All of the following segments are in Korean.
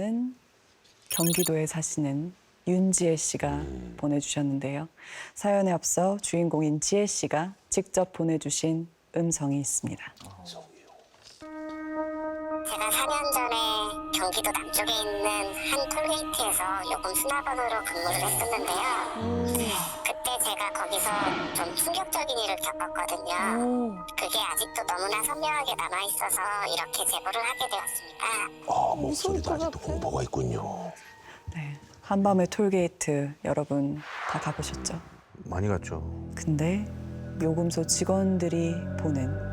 사연은 경기도에 사시는 윤지혜 씨가 보내주셨는데요. 사연에 앞서 주인공인 지혜 씨가 직접 보내주신 음성이 있습니다. 제가 4년 전에 경기도 남쪽에 있는 한 톨게이트에서 요금 수납원으로 근무를 했었는데요. 그때 제가 거기서 좀 충격적인 일을 겪었거든요. 그게 아직도 너무나 선명하게 남아있어서 이렇게 제보를 하게 되었습니다. 아, 목소리도 아직도 공포가 있군요. 네, 한밤의 톨게이트 여러분 다 가보셨죠? 많이 갔죠. 근데 요금소 직원들이 보는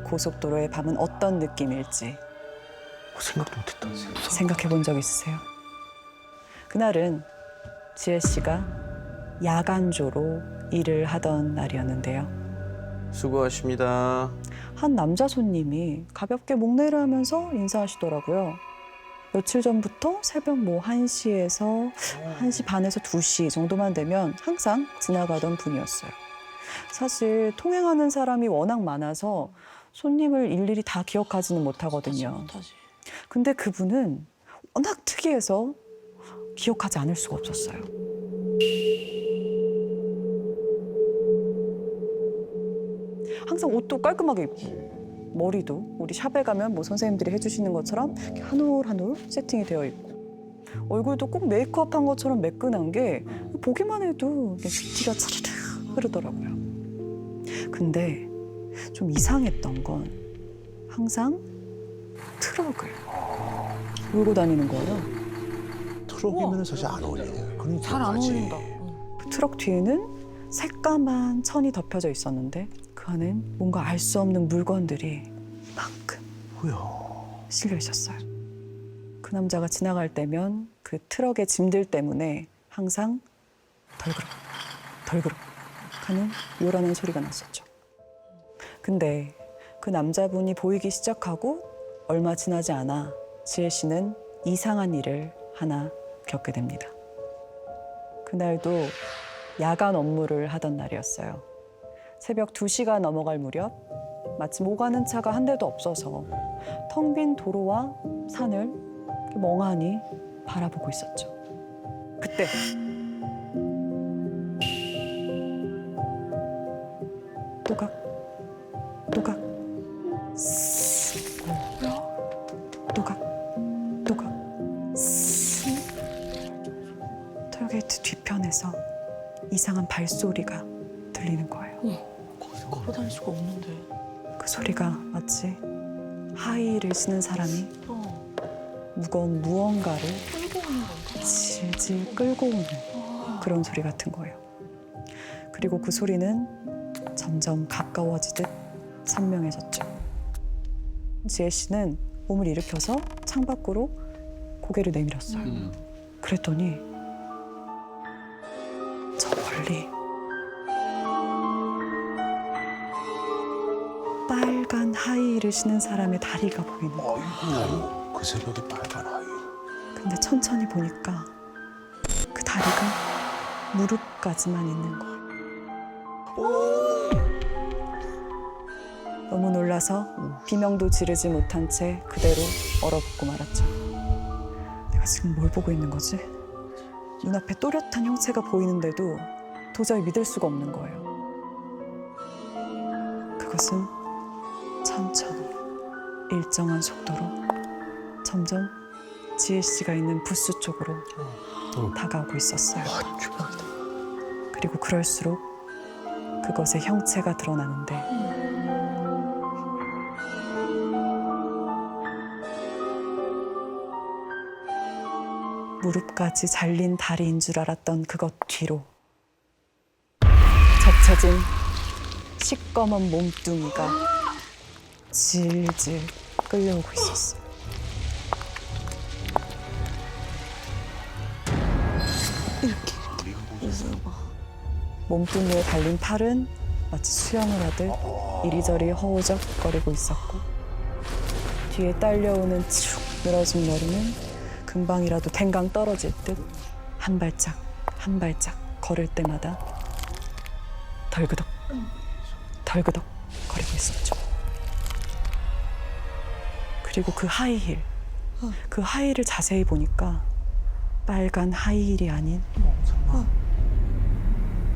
고속도로의 밤은 어떤 느낌일지 생각도 못했다. 생각해 본 적 있으세요? 그날은 지혜 씨가 야간조로 일을 하던 날이었는데요. 수고하십니다. 한 남자 손님이 가볍게 목례를 하면서 인사하시더라고요. 며칠 전부터 새벽 1시에서 1시 반에서 2시 정도만 되면 항상 지나가던 분이었어요. 사실 통행하는 사람이 워낙 많아서 손님을 일일이 다 기억하지는 못하거든요. 근데 그분은 워낙 특이해서 기억하지 않을 수가 없었어요. 항상 옷도 깔끔하게 입고 머리도 우리 샵에 가면 뭐 선생님들이 해주시는 것처럼 이렇게 한 올 한 올 세팅이 되어 있고 얼굴도 꼭 메이크업한 것처럼 매끈한 게 보기만 해도 뷰티가 차르르 흐르더라고요. 근데 좀 이상했던 건 항상 트럭을 몰고 다니는 거예요. 트럭이면 사실 안 어울리네요. 그러니까 잘 안 어울린다. 그 트럭 뒤에는 새까만 천이 덮여져 있었는데 그 안엔 뭔가 알 수 없는 물건들이 이만큼 뭐야? 실려 있었어요. 그 남자가 지나갈 때면 그 트럭의 짐들 때문에 항상 덜그럭 덜그럭 하는 요란한 소리가 났었죠. 근데 그 남자분이 보이기 시작하고 얼마 지나지 않아 지혜 씨는 이상한 일을 하나 겪게 됩니다. 그날도 야간 업무를 하던 날이었어요. 새벽 2시가 넘어갈 무렵 마침 오가는 차가 한 대도 없어서 텅 빈 도로와 산을 멍하니 바라보고 있었죠. 그때 또각 또각 스스 또각 또각 스스 톨게이트 뒤편에서 이상한 발소리가 들리는 거예요. 걸어 다닐 수가 없는데. 그 소리가 마치 하이힐을 신은 사람이 무거운 무언가를 끌고 오는 건가? 질질 끌고 오는 그런 소리 같은 거예요. 그리고 그 소리는 점점 가까워지듯 선명해졌죠. 지혜 씨는 몸을 일으켜서 창밖으로 고개를 내밀었어요. 그랬더니 저 멀리 빨간 하이힐을 신은 사람의 다리가 보이는 거예요. 아이고, 그 새벽에 빨간 아이. 근데 천천히 보니까 그 다리가 무릎까지만 있는 거예요. 너무 놀라서 비명도 지르지 못한 채 그대로 얼어붙고 말았죠. 내가 지금 뭘 보고 있는 거지? 눈앞에 또렷한 형체가 보이는데도 도저히 믿을 수가 없는 거예요. 그것은 천천히 일정한 속도로 점점 지혜 씨가 있는 부스 쪽으로 다가오고 있었어요. 그리고 그럴수록 그것의 형체가 드러나는데 무릎까지 잘린 다리인 줄 알았던 그것 뒤로 접혀진 시꺼먼 몸뚱이가 질질 끌려오고 있었어요. 몸뚱이에 달린 팔은 마치 수영을 하듯 이리저리 허우적거리고 있었고 뒤에 딸려오는 축 늘어진 머리는 금방이라도 댕강 떨어질 듯 한 발짝 한 발짝 걸을 때마다 덜그덕 덜그덕 거리고 있었죠. 그리고 그 하이힐 그 하이힐을 자세히 보니까 빨간 하이힐이 아닌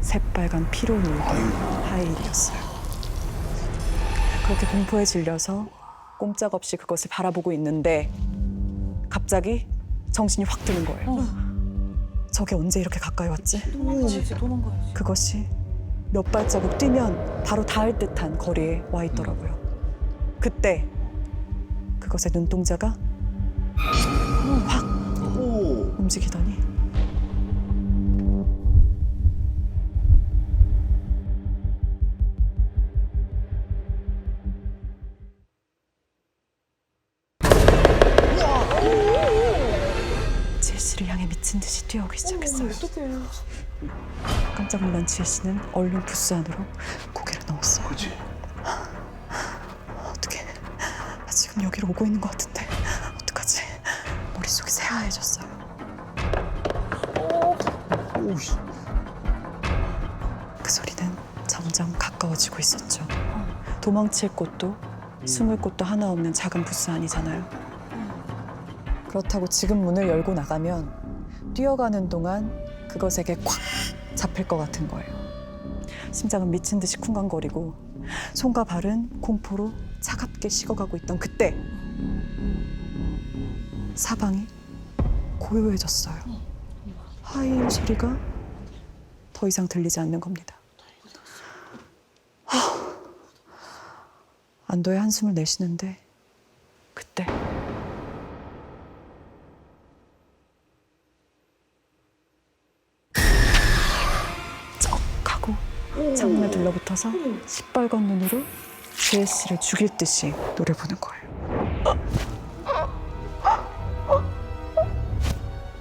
새빨간 피로 물든 하이힐이었어요. 그렇게 공포에 질려서 꼼짝없이 그것을 바라보고 있는데 갑자기 정신이 확 드는 거예요. 저게 언제 이렇게 가까이 왔지? 도망가야지. 그것이 몇 발자국 뛰면 바로 닿을 듯한 거리에 와 있더라고요. 그때 그것의 눈동자가 확 움직이더니 지혜 씨를 향해 미친 듯이 뛰어오기 시작했어요. 깜짝 놀란 지혜 씨는 얼른 부스 안으로 고개를 넣었어요. 그지? 어떻게 지금 여기로 오고 있는 것 같은데 어떡하지? 머릿속이 새하얘졌어요. 그 소리는 점점 가까워지고 있었죠. 도망칠 곳도 숨을 곳도 하나 없는 작은 부스 안이잖아요. 그렇다고 지금 문을 열고 나가면 뛰어가는 동안 그것에게 콱 잡힐 것 같은 거예요. 심장은 미친 듯이 쿵쾅거리고 손과 발은 공포로 차갑게 식어가고 있던 그때 사방이 고요해졌어요. 하이힐 소리가 더 이상 들리지 않는 겁니다. 안도의 한숨을 내쉬는데 그때 쩍 하고 창문에 들러붙어서 시뻘건 눈으로 지혜 씨를 죽일 듯이 노려보는 거예요.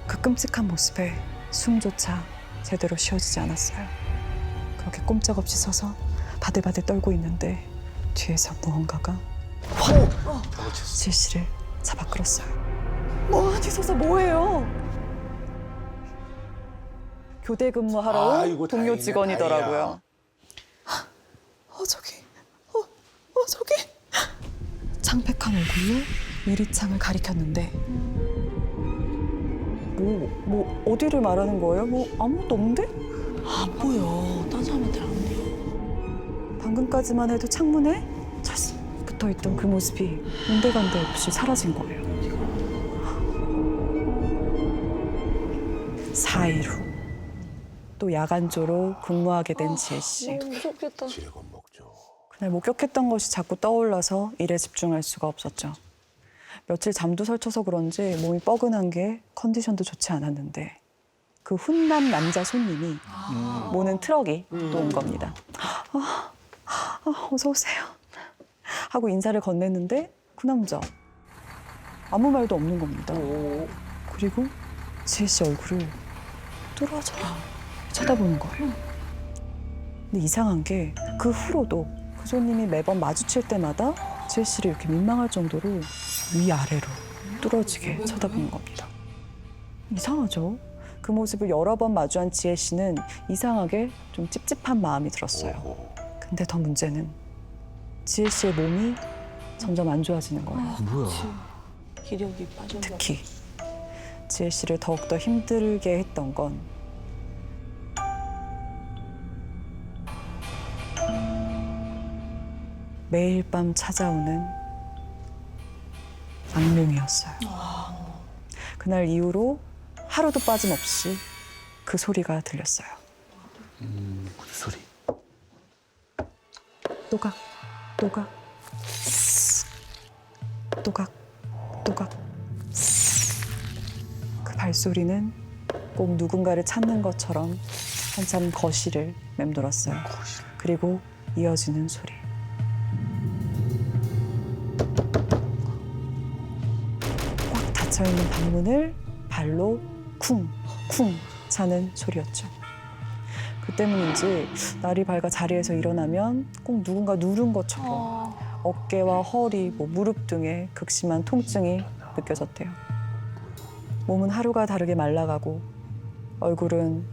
그 끔찍한 모습에 숨조차 제대로 쉬어지지 않았어요. 그렇게 꼼짝없이 서서 바들바들 떨고 있는데 뒤에서 무언가가 확 지혜 씨를 잡아 끌었어요. 뭐 뒤서서 뭐해요? 교대 근무하러 온 아이고, 동료 다행이네, 직원이더라고요. 저기, 저기. 창백한 얼굴로 유리창을 가리켰는데 뭐 어디를 말하는 거예요? 뭐 아무것도 없는데? 안 보여. 딴 사람한테 안 보여. 방금까지만 해도 창문에 찰싹 붙어있던 그 모습이 온데간데 없이 사라진 거예요. 4일 후 또 야간조로 근무하게 된 지혜 씨. 무섭겠다. 지레건 먹죠. 그날 목격했던 것이 자꾸 떠올라서 일에 집중할 수가 없었죠. 며칠 잠도 설쳐서 그런지 몸이 뻐근한 게 컨디션도 좋지 않았는데 그 훈남 남자 손님이 모는 트럭이 또 온 겁니다. 어서 오세요 하고 인사를 건넸는데 그 남자 아무 말도 없는 겁니다. 그리고 지혜 씨 얼굴을 뚫어져 쳐다보는 거예요. 근데 이상한 게 그 후로도 그 손님이 매번 마주칠 때마다 지혜 씨를 이렇게 민망할 정도로 위아래로 뚫어지게 쳐다보는 겁니다. 이상하죠? 그 모습을 여러 번 마주한 지혜 씨는 이상하게 좀 찝찝한 마음이 들었어요. 근데 더 문제는 지혜 씨의 몸이 점점 안 좋아지는 거예요. 뭐야? 기력이 빠진 거. 특히 지혜 씨를 더욱더 힘들게 했던 건 매일 밤 찾아오는 악몽이었어요. 그날 이후로 하루도 빠짐없이 그 소리가 들렸어요. 그 소리. 또각, 또각, 또각, 또각. 그 발소리는 꼭 누군가를 찾는 것처럼 한참 거실을 맴돌았어요. 그리고 이어지는 소리. 꽉 닫혀있는 방문을 발로 쿵, 쿵 차는 소리였죠. 그 때문인지 날이 밝아 자리에서 일어나면 꼭 누군가 누른 것처럼 어깨와 허리, 무릎 등에 극심한 통증이 느껴졌대요. 몸은 하루가 다르게 말라가고 얼굴은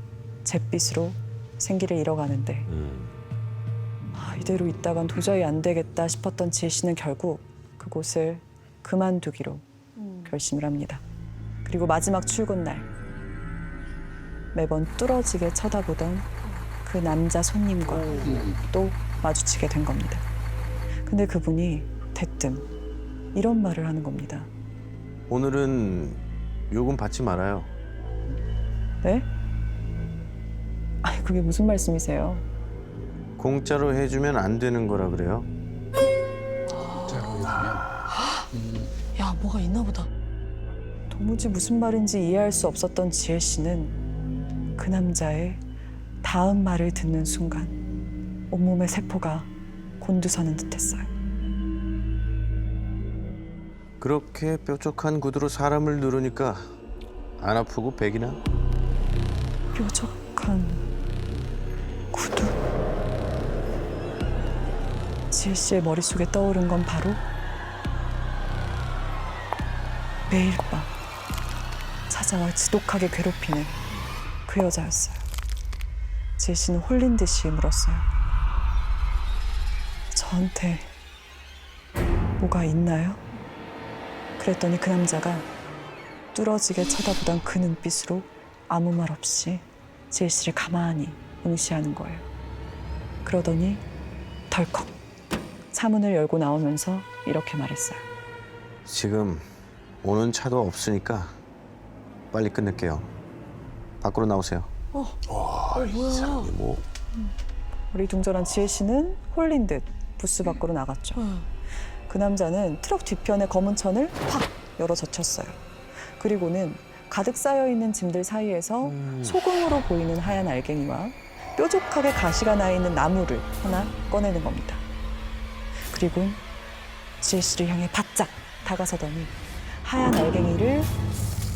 잿빛으로 생기를 잃어가는데 이대로 있다간 도저히 안 되겠다 싶었던 지혜 씨는 결국 그곳을 그만두기로 결심을 합니다. 그리고 마지막 출근 날 매번 뚫어지게 쳐다보던 그 남자 손님과 또 마주치게 된 겁니다. 근데 그분이 대뜸 이런 말을 하는 겁니다. 오늘은 요금 받지 말아요. 네? 아니 그게 무슨 말씀이세요? 공짜로 해주면 안 되는 거라 그래요. 야, 뭐가 있나 보다. 도무지 무슨 말인지 이해할 수 없었던 지혜 씨는 그 남자의 다음 말을 듣는 순간 온몸의 세포가 곤두서는 듯했어요. 그렇게 뾰족한 구두로 사람을 누르니까 안 아프고 백이나? 뾰족한 구두. 지혜 씨의 머릿속에 떠오른 건 바로 매일 밤 찾아와 지독하게 괴롭히는 그 여자였어요. 지혜 씨는 홀린 듯이 물었어요. 저한테 뭐가 있나요? 그랬더니 그 남자가 뚫어지게 쳐다보던 그 눈빛으로 아무 말 없이 지혜 씨를 가만히 응시하는 거예요. 그러더니 덜컥 차문을 열고 나오면서 이렇게 말했어요. 지금 오는 차도 없으니까 빨리 끝낼게요. 밖으로 나오세요. 뭐야? 뭐 어리둥절한 지혜 씨는 홀린 듯 부스 밖으로 나갔죠. 그 남자는 트럭 뒤편의 검은 천을 확 열어 젖혔어요. 그리고는 가득 쌓여있는 짐들 사이에서 소금으로 보이는 하얀 알갱이와 뾰족하게 가시가 나 있는 나무를 하나 꺼내는 겁니다. 그리고 지혜 씨를 향해 바짝 다가서더니 하얀 알갱이를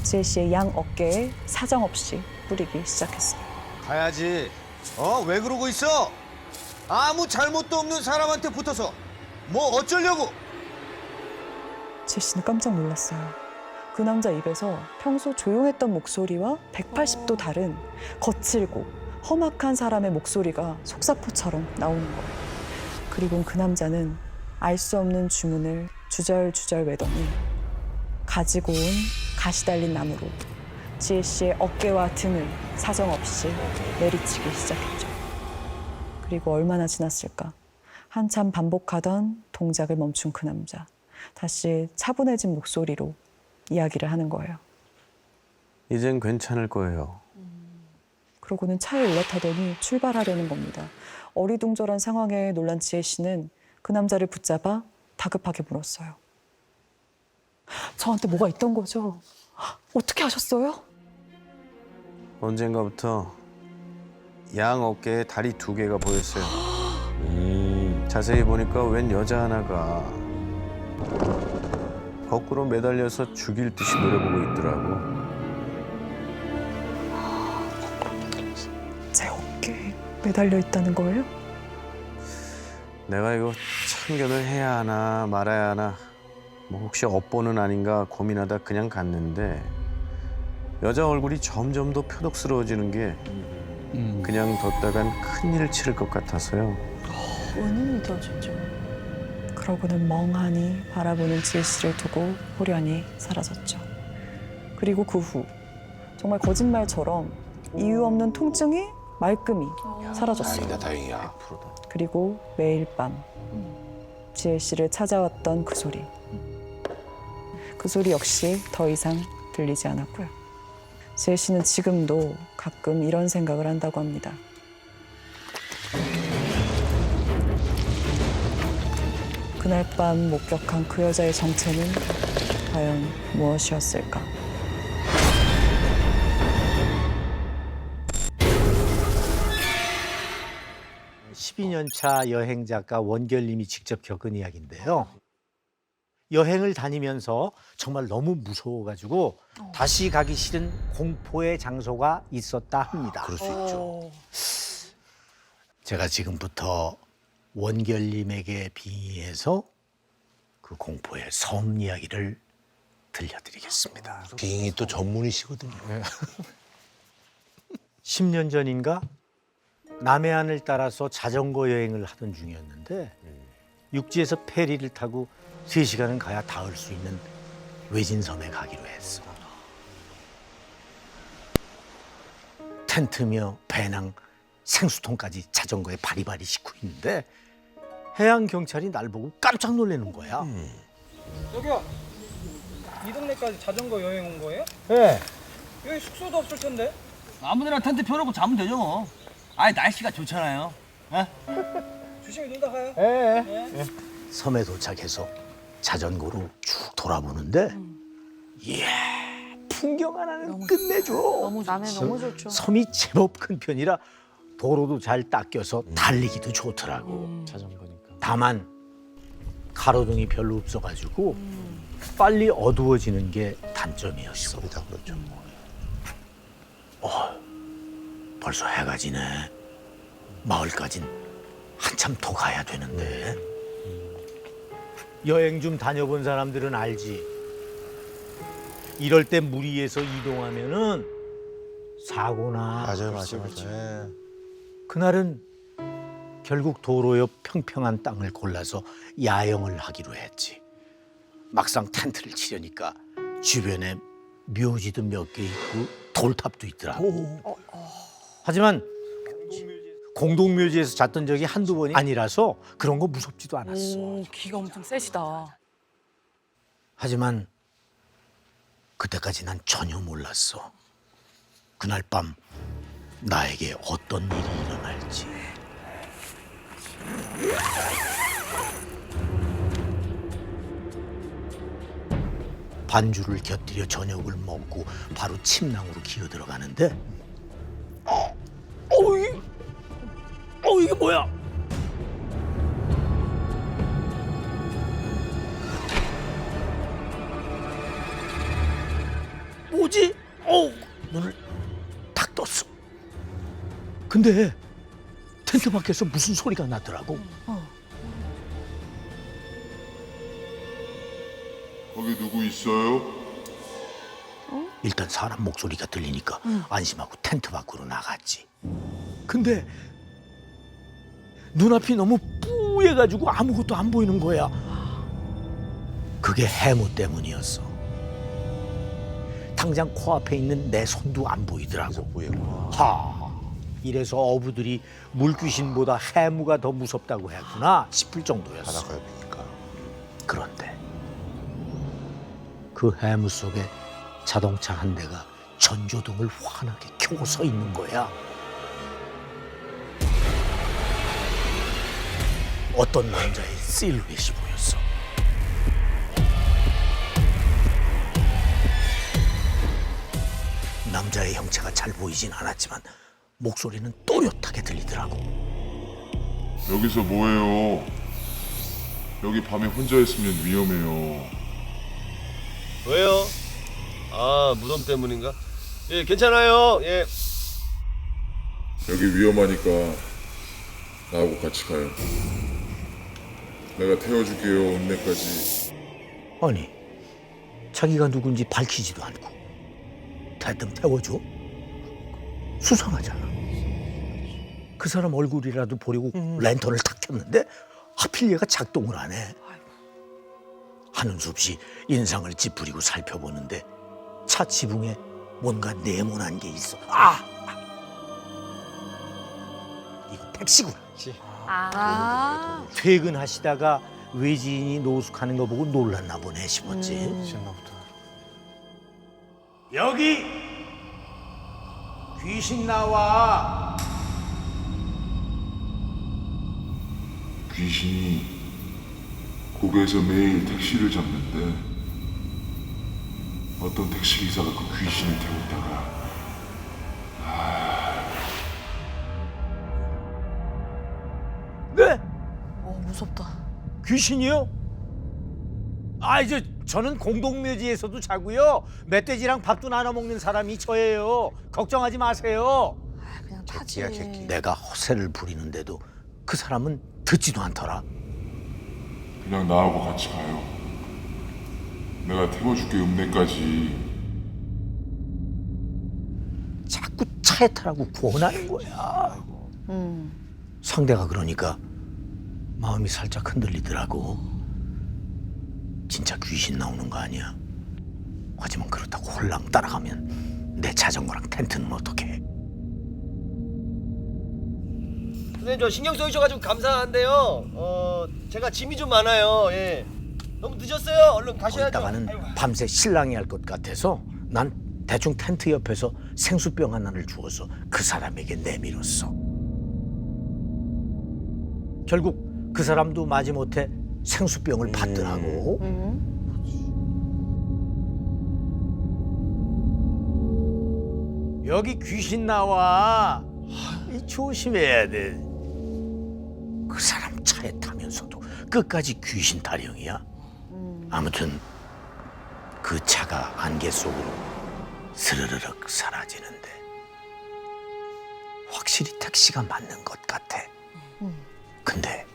지혜 씨의 양 어깨에 사정없이 뿌리기 시작했어요. 가야지. 왜 그러고 있어? 아무 잘못도 없는 사람한테 붙어서 뭐 어쩌려고? 지혜 씨는 깜짝 놀랐어요. 그 남자 입에서 평소 조용했던 목소리와 180도 다른 거칠고 험악한 사람의 목소리가 속사포처럼 나오는 거예요. 그리고 그 남자는 알 수 없는 주문을 주절주절 외더니 가지고 온 가시 달린 나무로 지혜 씨의 어깨와 등을 사정없이 내리치기 시작했죠. 그리고 얼마나 지났을까? 한참 반복하던 동작을 멈춘 그 남자. 다시 차분해진 목소리로 이야기를 하는 거예요. 이젠 괜찮을 거예요. 그러고는 차에 올라타더니 출발하려는 겁니다. 어리둥절한 상황에 놀란 지혜 씨는 그 남자를 붙잡아 다급하게 물었어요. 저한테 뭐가 있던 거죠? 어떻게 하셨어요? 언젠가부터 양 어깨에 다리 2개가 보였어요. 자세히 보니까 웬 여자 하나가 거꾸로 매달려서 죽일 듯이 노려보고 있더라고. 제 어깨에 매달려 있다는 거예요? 내가 이거 참견을 해야 하나 말아야 하나 뭐 혹시 업보는 아닌가 고민하다 그냥 갔는데 여자 얼굴이 점점 더 표독스러워지는 게 그냥 뒀다간 큰일 치를 것 같아서요. 은인이다, 진짜. 그러고는 멍하니 바라보는 지혜 씨를 두고 호련히 사라졌죠. 그리고 그 후 정말 거짓말처럼 이유 없는 통증이 말끔히 사라졌어요. 다행이야. 그리고 매일 밤 지혜 씨를 찾아왔던 그 소리. 그 소리 역시 더 이상 들리지 않았고요. 지혜 씨는 지금도 가끔 이런 생각을 한다고 합니다. 그날 밤 목격한 그 여자의 정체는 과연 무엇이었을까? 네, 12년 차 여행 작가 원결님이 직접 겪은 이야기인데요. 여행을 다니면서 정말 너무 무서워가지고 다시 가기 싫은 공포의 장소가 있었다 합니다. 그럴 수 있죠. 제가 지금부터 원결님에게 빙의해서 그 공포의 섬 이야기를 들려드리겠습니다. 비행이 또 전문이시거든요. 10년 전인가 남해안을 따라서 자전거 여행을 하던 중이었는데 육지에서 페리를 타고 3시간은 가야 닿을 수 있는 외진섬에 가기로 했어. 텐트며 배낭, 생수통까지 자전거에 바리바리 싣고 있는데 해양 경찰이 날 보고 깜짝 놀라는 거야. 여기요. 이 동네까지 자전거 여행 온 거예요? 네. 여기 숙소도 없을 텐데. 아무데나 텐트 펴놓고 자면 되죠 뭐. 아니 날씨가 좋잖아요. 조심히 놀다 가요. 섬에 도착해서 자전거로 쭉 돌아보는데 이야, 풍경 하나는 끝내줘. 남해 너무 좋죠. 섬이 제법 큰 편이라 도로도 잘 닦여서 달리기도 좋더라고. 자전거니까. 다만 가로등이 별로 없어가지고 빨리 어두워지는 게 단점이었어. 다 그렇죠. 벌써 해가 지네. 마을까진 한참 더 가야 되는데. 여행 좀 다녀본 사람들은 알지. 이럴 때 무리해서 이동하면은 사고나. 맞아요. 예. 그날은 결국 도로 옆 평평한 땅을 골라서 야영을 하기로 했지. 막상 텐트를 치려니까 주변에 묘지도 몇 개 있고 돌탑도 있더라고. 하지만 공동묘지에서 잤던 적이 한두 번이 아니라서 그런 거 무섭지도 않았어. 오, 기가 엄청 세시다. 하지만 그때까지 난 전혀 몰랐어. 그날 밤 나에게 어떤 일이 일어날지. 반주를 곁들여 저녁을 먹고 바로 침낭으로 기어들어가는데 이게 뭐야? 뭐지? 눈을 탁 떴어. 근데 텐트 밖에서 무슨 소리가 나더라고. 거기 누구 있어요? 일단 사람 목소리가 들리니까 안심하고 텐트 밖으로 나갔지. 근데 눈앞이 너무 뿌해가지고 아무것도 안 보이는 거야. 그게 해무 때문이었어. 당장 코앞에 있는 내 손도 안 보이더라고. 이래서 어부들이 물귀신보다 해무가 더 무섭다고 했구나 싶을 정도였어. 바다가 옆이니까. 그런데 그 해무 속에 자동차 한 대가 전조등을 환하게 켜고 서 있는 거야. 어떤 남자의 실루엣이 보였어. 남자의 형체가 잘 보이진 않았지만 목소리는 또렷하게 들리더라고. 여기서 뭐해요? 여기 밤에 혼자 있으면 위험해요. 왜요? 아, 무덤 때문인가? 예, 괜찮아요. 예. 여기 위험하니까 나하고 같이 가요. 내가 태워줄게요, 읍내까지. 아니, 자기가 누군지 밝히지도 않고 대뜸 태워줘? 수상하잖아. 그 사람 얼굴이라도 보려고 랜턴을 탁 켰는데 하필 얘가 작동을 안 해. 하는 수 없이 인상을 찌푸리고 살펴보는데 차 지붕에 뭔가 네모난 게 있어. 이거 택시구나. 퇴근하시다가 외지인이 노숙하는 거 보고 놀랐나 보네 싶었지. 미쳤나보다. 여기 귀신 나와. 귀신이 고개에서 매일 택시를 잡는데 어떤 택시기사가 그 귀신을 태웠다가 네? 무섭다. 귀신이요? 이제 저는 공동묘지에서도 자고요. 멧돼지랑 밥도 나눠 먹는 사람이 저예요. 걱정하지 마세요. 그냥 타지. 객기야, 객기. 내가 허세를 부리는데도 그 사람은 듣지도 않더라. 그냥 나하고 같이 가요. 내가 태워줄게, 읍내까지. 자꾸 차에 타라고 권하는 거야. 상대가 그러니까 마음이 살짝 흔들리더라고. 진짜 귀신 나오는 거 아니야? 하지만 그렇다고 홀랑 따라가면 내 자전거랑 텐트는 어떡해? 선생님 저 신경 써주셔가지고 감사한데요. 제가 짐이 좀 많아요. 예. 너무 늦었어요. 얼른 가셔야죠. 거기다가는 아이고. 밤새 실랑이 할 것 같아서 난 대충 텐트 옆에서 생수병 하나를 주어서 그 사람에게 내밀었어. 결국 그 사람도 마지못해 생수병을 받더라고. 여기 귀신 나와. 이 조심해야 돼. 그 사람 차에 타면서도 끝까지 귀신 타령이야. 아무튼 그 차가 안개 속으로 스르르륵 사라지는데 확실히 택시가 맞는 것 같아. 근데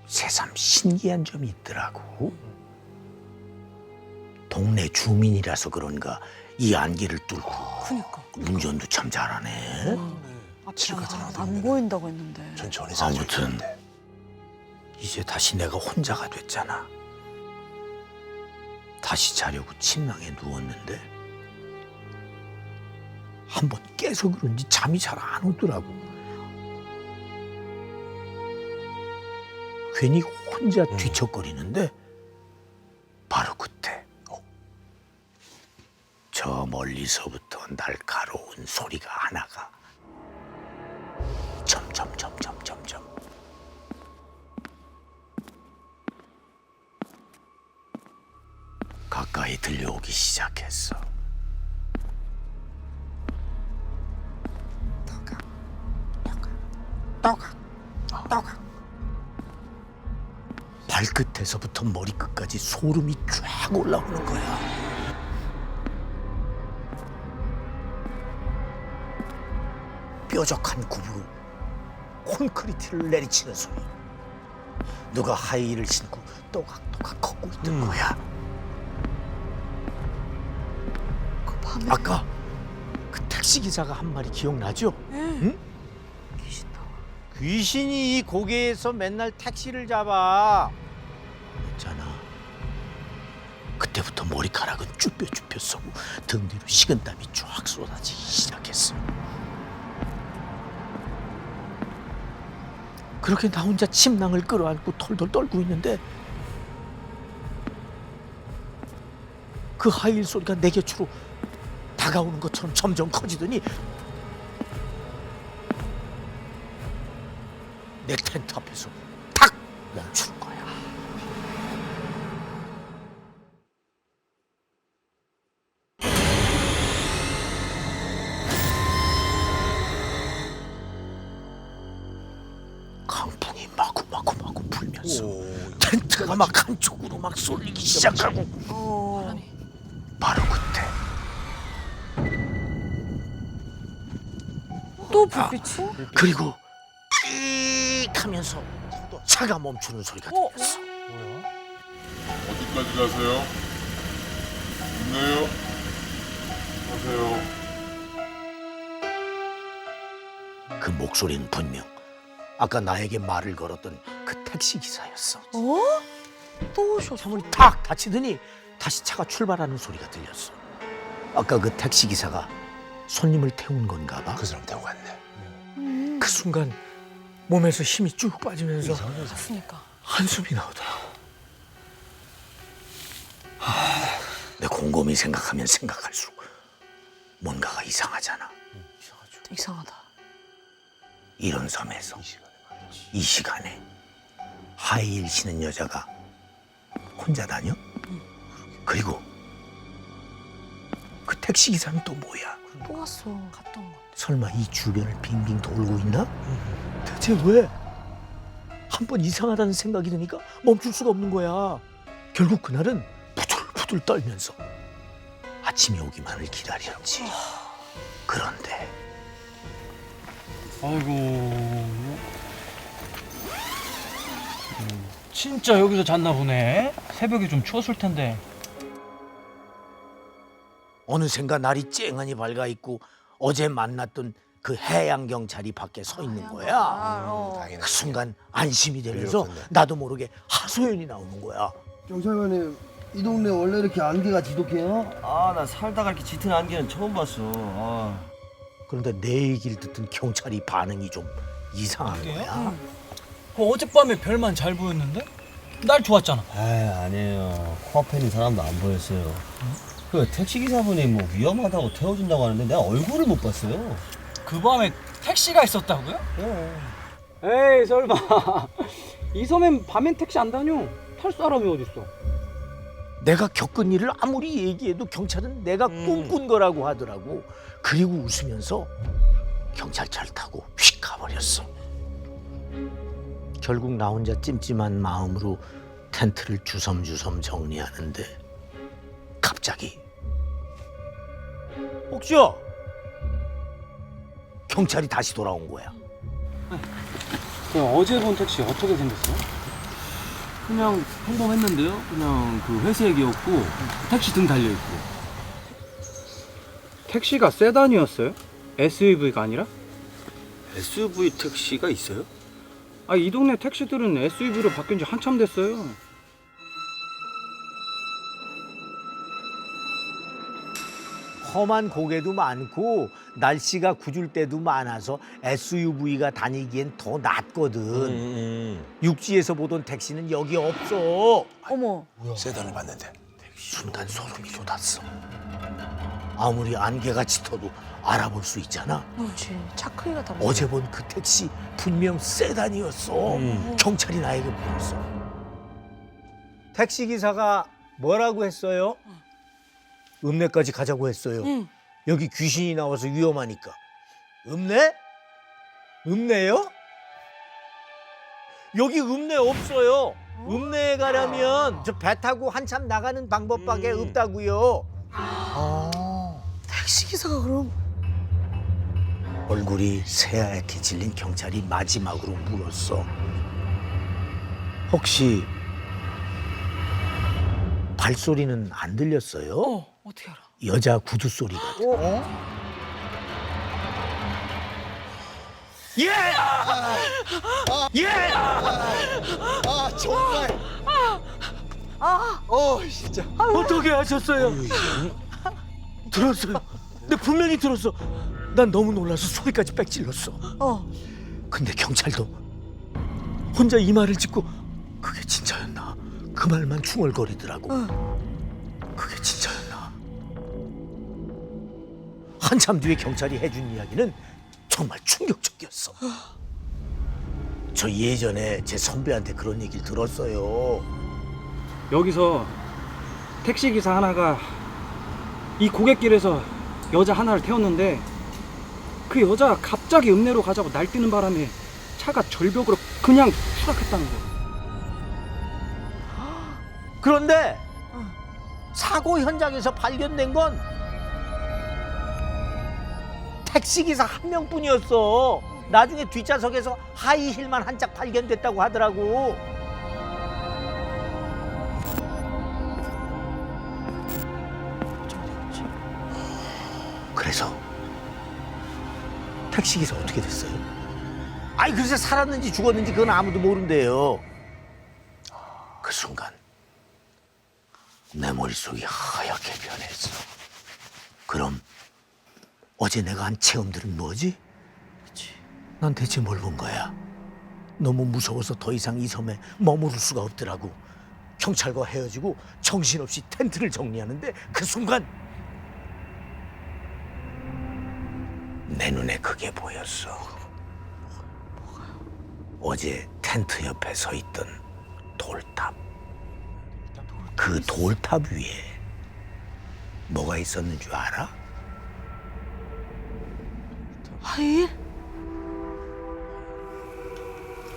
새삼 신기한 점이 있더라고. 동네 주민이라서 그런가 이 안개를 뚫고 그니까. 운전도 참 잘하네. 안 보인다고 했는데. 아무튼 이제 다시 내가 혼자가 됐잖아. 다시 자려고 침낭에 누웠는데 한 번 깨서 그런지 잠이 잘 안 오더라고. 괜히 혼자 뒤척거리는데 바로 그때 저 멀리서부터 날카로운 소리가 하나가 점점점점점점 가까이 들려오기 시작했어. 발끝에서부터 머리끝까지 소름이 쫙 올라오는 거야. 뾰족한 굽으로 콘크리트를 내리치는 소리. 누가 하이힐을 신고 또각또각 걷고 있는 거야. 그 밤에 아까 그 택시 기사가 한 말이 기억나죠? 응? 귀신 나와. 귀신이 이 고개에서 맨날 택시를 잡아. 있잖아. 그때부터 머리카락은 쭈뼛쭈뼛 서고 등 뒤로 식은땀이 쫙 쏟아지기 시작했어. 그렇게 나 혼자 침낭을 끌어안고 털털 떨고 있는데 그 하이힐 소리가 내 곁으로 다가오는 것처럼 점점 커지더니 내 텐트 앞에서 탁 멈추는 거야. 강풍이 마구마구마구 불면서 텐트가 막 한쪽으로 막 쏠리기 시작하고 바로 그때 또 불빛이? 그리고 삐익 하면서 차가 멈추는 소리가 들렸어. 어디까지 가세요? 있나요? 가세요. 그 목소리는 분명 아까 나에게 말을 걸었던 그 택시 기사였어. 또 오셨어? 창문이 탁 닫히더니 다시 차가 출발하는 소리가 들렸어. 아까 그 택시 기사가 손님을 태운 건가 봐. 그 사람 태우고 갔네. 그 순간 몸에서 힘이 쭉 빠지면서 봤으니까. 한숨이 나오더라고. 내 곰곰이 생각하면 생각할수록 뭔가가 이상하잖아. 이상하다. 이런 섬에서 이 시간에 하이힐 신은 여자가 혼자 다녀? 그리고 그 택시 기사는 또 뭐야? 또 왔어. 갔던 거. 설마 이 주변을 빙빙 돌고 있나? 대체 왜? 한 번 이상하다는 생각이 드니까 멈출 수가 없는 거야. 결국 그날은 부들부들 떨면서 아침이 오기만을 기다렸지. 그런데 아이고. 진짜 여기서 잤나 보네. 새벽에 좀 추웠을 텐데. 어느샌가 날이 쨍하니 밝아 있고 어제 만났던 그 해양 경찰이 밖에 서 있는 거야. 그 순간 안심이 되면서 나도 모르게 하소연이 나오는 거야. 경찰관님, 이 동네 원래 이렇게 안개가 지독해요? 아, 나 살다가 이렇게 짙은 안개는 처음 봤어. 아. 그런데 내 얘기를 듣던 경찰이 반응이 좀 이상한 거야. 어젯밤에 별만 잘 보였는데? 날 좋았잖아. 아니에요. 코앞에 있는 사람도 안 보였어요. 그 택시기사분이 뭐 위험하다고 태워준다고 하는데 내가 얼굴을 못 봤어요. 그 밤에 택시가 있었다고요? 네. 에이 설마. 이 섬엔 밤엔 택시 안 다녀. 탈 사람이 어딨어. 내가 겪은 일을 아무리 얘기해도 경찰은 내가 꿈꾼 거라고 하더라고. 그리고 웃으면서 경찰차를 타고 휙 가버렸어. 결국 나 혼자 찜찜한 마음으로 텐트를 주섬주섬 정리하는데 갑자기 옥주야! 경찰이 다시 돌아온 거야. 어제 본 택시 어떻게 생겼어? 그냥 평범했는데요. 그냥 그 회색이었고 택시 등 달려있고. 택시가 세단이었어요? SUV가 아니라? SUV 택시가 있어요? 아, 이 동네 택시들은 SUV로 바뀐 지 한참 됐어요. 험한 고개도 많고 날씨가 굳을 때도 많아서 SUV가 다니기엔 더 낫거든. 육지에서 보던 택시는 여기 없어. 어머. 세단을 봤는데 순간 소름이 돋았어. 아무리 안개가 짙어도 알아볼 수 있잖아. 그렇지. 차 크기가 다. 어제 본 그 택시 분명 세단이었어. 경찰이 나에게 물었어. 택시 기사가 뭐라고 했어요? 읍내까지 가자고 했어요. 응. 여기 귀신이 나와서 위험하니까. 읍내? 읍내요? 여기 읍내 없어요. 읍내에 가려면 저 배 타고 한참 나가는 방법밖에 없다고요. 택시 기사가 그럼 얼굴이 새하얗게 질린 경찰이 마지막으로 물었어. 혹시 발소리는 안 들렸어요? 어떻게 알아? 여자 구두 소리가. 예! 예! 정말. 진짜. 어떻게 하셨어요? 들었어요. 내 분명히 들었어. 난 너무 놀라서 소리까지 빽 질렀어. 근데 경찰도 혼자 이 말을 짓고 그게 진짜였나? 그 말만 중얼거리더라고. 그게 진짜였나? 한참 뒤에 경찰이 해준 이야기는 정말 충격적이었어. 저 예전에 제 선배한테 그런 얘기를 들었어요. 여기서 택시 기사 하나가 이 고갯길에서 여자 하나를 태웠는데 그 여자가 갑자기 읍내로 가자고 날뛰는 바람에 차가 절벽으로 그냥 추락했다는 거야. 그런데 사고 현장에서 발견된 건 택시기사 한 명뿐이었어. 나중에 뒷좌석에서 하이힐만 한 짝 발견됐다고 하더라고. 그래서 택시기사 어떻게 됐어요? 아니 글쎄 살았는지 죽었는지 그건 아무도 모른대요. 그 순간 내 머릿속이 하얗게 변했어. 그럼 어제 내가 한 체험들은 뭐지? 난 대체 뭘 본 거야? 너무 무서워서 더 이상 이 섬에 머무를 수가 없더라고. 경찰과 헤어지고 정신없이 텐트를 정리하는데 그 순간 내 눈에 그게 보였어. 어제 텐트 옆에 서 있던 돌탑. 그 돌탑 위에 뭐가 있었는 줄 알아? 하이힐?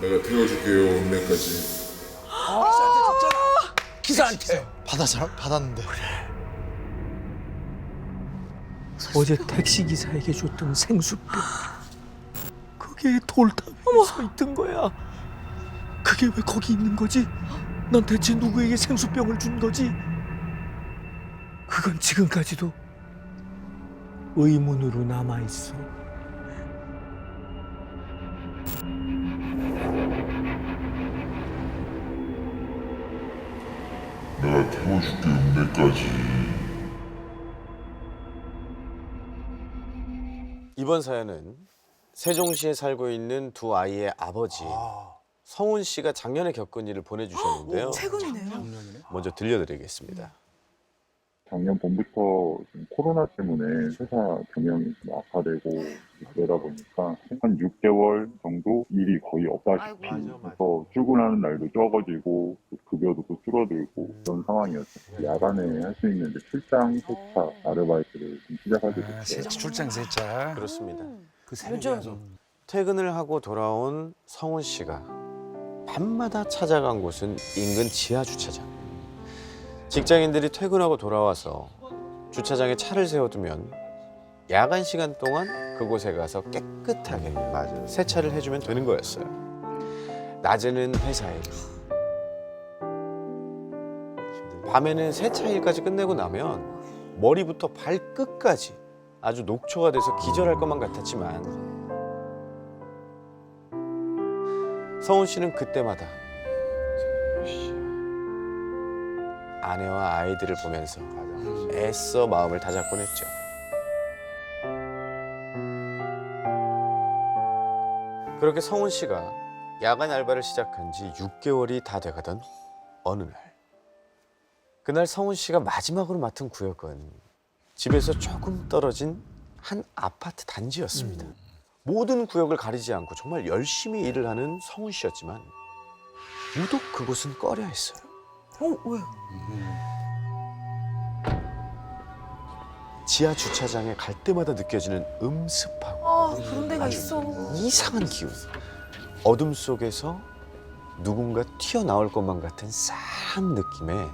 내가 태워줄게요, 읍내까지. 기사한테. 받았는데. 어제 택시 기사에게 줬던 생수병. 그게 돌탑 위에 서 있던 거야. 그게 왜 거기 있는 거지? 난 대체 누구에게 생수병을 준 거지? 그건 지금까지도 의문으로 남아 있어. 내가 태워줄게 읍내까지. 이번 사연은 세종시에 살고 있는 두 아이의 아버지 성훈 씨가 작년에 겪은 일을 보내주셨는데요. 최근이네요. 먼저 들려드리겠습니다. 작년 봄부터 좀 코로나 때문에 회사 경영이 좀 악화되고 그러다 보니까 한 6개월 정도 일이 거의 없다시피 해서 출근하는 날도 적어지고 또 급여도 또 줄어들고 그런 상황이었어요. 야간에 할 수 있는 이제 출장 세차 아르바이트를 좀 시작하게 됐어요. 출장 세차. 그렇습니다. 그 새벽에 퇴근을 하고 돌아온 성훈 씨가 밤마다 찾아간 곳은 인근 지하 주차장. 직장인들이 퇴근하고 돌아와서 주차장에 차를 세워두면 야간 시간 동안 그곳에 가서 깨끗하게 세차를 해주면 되는 거였어요. 낮에는 회사 일, 밤에는 세차 일까지 끝내고 나면 머리부터 발끝까지 아주 녹초가 돼서 기절할 것만 같았지만 성훈 씨는 그때마다 아내와 아이들을 보면서 애써 마음을 다잡곤 했죠. 그렇게 성훈 씨가 야간 알바를 시작한 지 6개월이 다 돼가던 어느 날. 그날 성훈 씨가 마지막으로 맡은 구역은 집에서 조금 떨어진 한 아파트 단지였습니다. 모든 구역을 가리지 않고 정말 열심히 일을 하는 성훈 씨였지만 유독 그곳은 꺼려했어요. 왜? 지하 주차장에 갈 때마다 느껴지는 음습하고 아, 그런 데가 아주 있어. 이상한 기운. 어둠 속에서 누군가 튀어나올 것만 같은 싸한 느낌의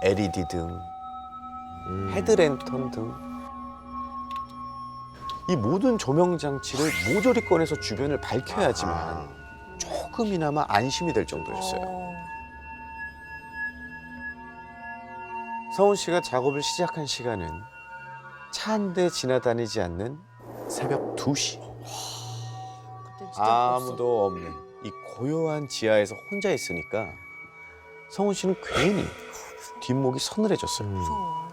LED 등, 헤드랜턴 등 이 모든 조명 장치를 모조리 꺼내서 주변을 밝혀야지만 조금이나마 안심이 될 정도였어요. 성훈 씨가 작업을 시작한 시간은 차 한 대 지나다니지 않는 새벽 2시. 아무도 없는 이 고요한 지하에서 혼자 있으니까 성훈 씨는 괜히 뒷목이 서늘해졌어요.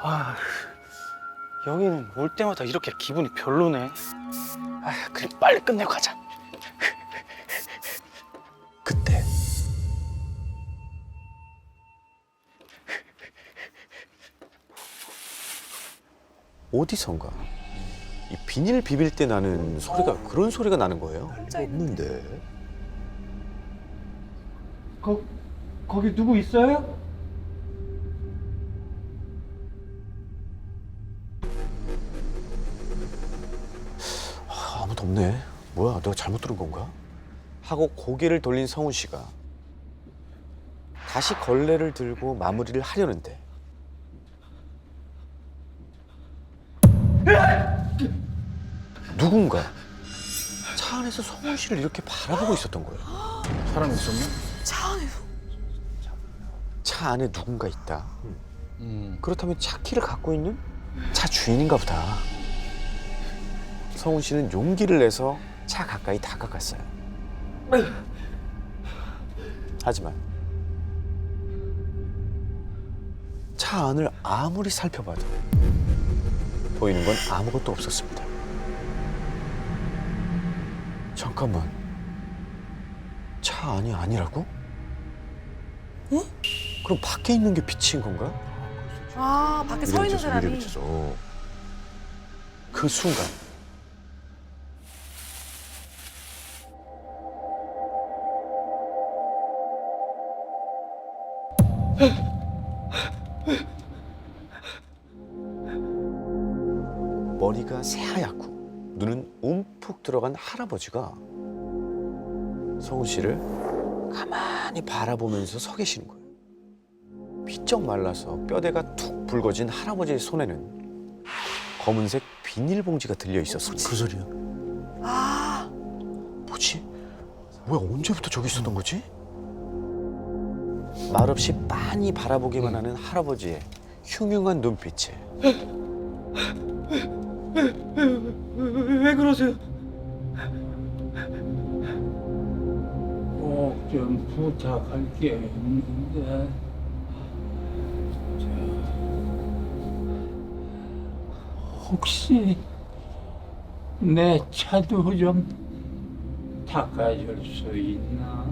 아, 여기는 올 때마다 이렇게 기분이 별로네. 아, 그래 빨리 끝내고 가자. 그때 어디선가 이 비닐 비빌 때 나는 소리가 그런 소리가 나는 거예요. 없는데. 거기 누구 있어요? 아무도 없네. 뭐야, 내가 잘못 들은 건가? 하고 고개를 돌린 성훈 씨가 다시 걸레를 들고 마무리를 하려는데 누군가 차 안에서 성훈 씨를 이렇게 바라보고 있었던 거예요. 사람 있었냐? 차 안에서? 차 안에 누군가 있다. 그렇다면 차 키를 갖고 있는 차 주인인가 보다. 성훈 씨는 용기를 내서 차 가까이 다가갔어요. 하지만 차 안을 아무리 살펴봐도 보이는 건 아무것도 없었습니다. 잠깐만, 차 안이 아니라고? 그럼 밖에 있는 게 빛인 건가? 아, 밖에 서 있는 사람이. 미래 비춰서. 그 순간 머리가 새하얗고 눈은 움푹 들어간 할아버지가 성훈 씨를 가만히 바라보면서 서 계시는 거예요. 삐쩍 말라서 뼈대가 툭 붉어진 할아버지의 손에는 검은색 비닐봉지가 들려 있었습니다. 그 소리야? 아, 뭐지? 뭐야, 언제부터 저기 있었던 거지? 말없이 빤히 바라보기만 하는 할아버지의 흉흉한 눈빛에 왜 그러세요? 꼭 좀 부탁할 게 있는데. 혹시 내 차도 좀 닦아줄 수 있나?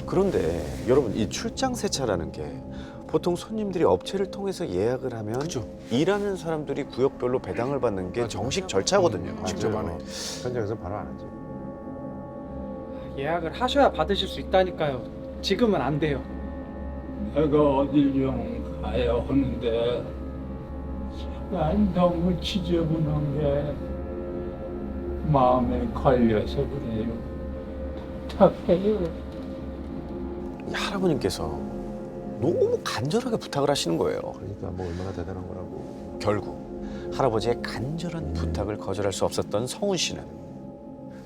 그런데 여러분, 이 출장 세차라는 게 보통 손님들이 업체를 통해서 예약을 하면 일하는 사람들이 구역별로 배당을 받는 게 정식 절차거든요. 직접 안 해. 현장에서 바로 안 하지. 예약을 하셔야 받으실 수 있다니까요. 지금은 안 돼요. 내가 어딜 좀 가야 하는데 난 너무 지저분한 게 마음에 걸려서 그래요. 부탁해요. 이 할아버님께서 너무 간절하게 부탁을 하시는 거예요. 그러니까 뭐 얼마나 대단한 거라고. 결국 할아버지의 간절한 부탁을 거절할 수 없었던 성훈 씨는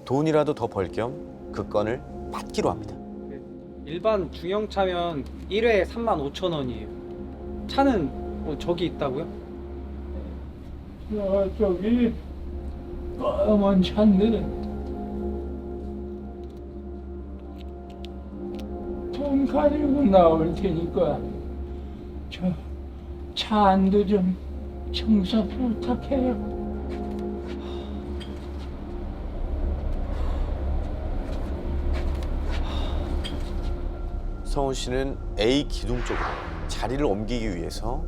돈이라도 더 벌 겸 그 건을 받기로 합니다. 일반 중형차면 1회에 35,000원이에요. 차는 뭐 저기 있다고요? 저기 까만 차인데 돈 가지고 나올 테니까 저 차 안도 좀 청소 부탁해요. 성훈 씨는 A 기둥 쪽으로 자리를 옮기기 위해서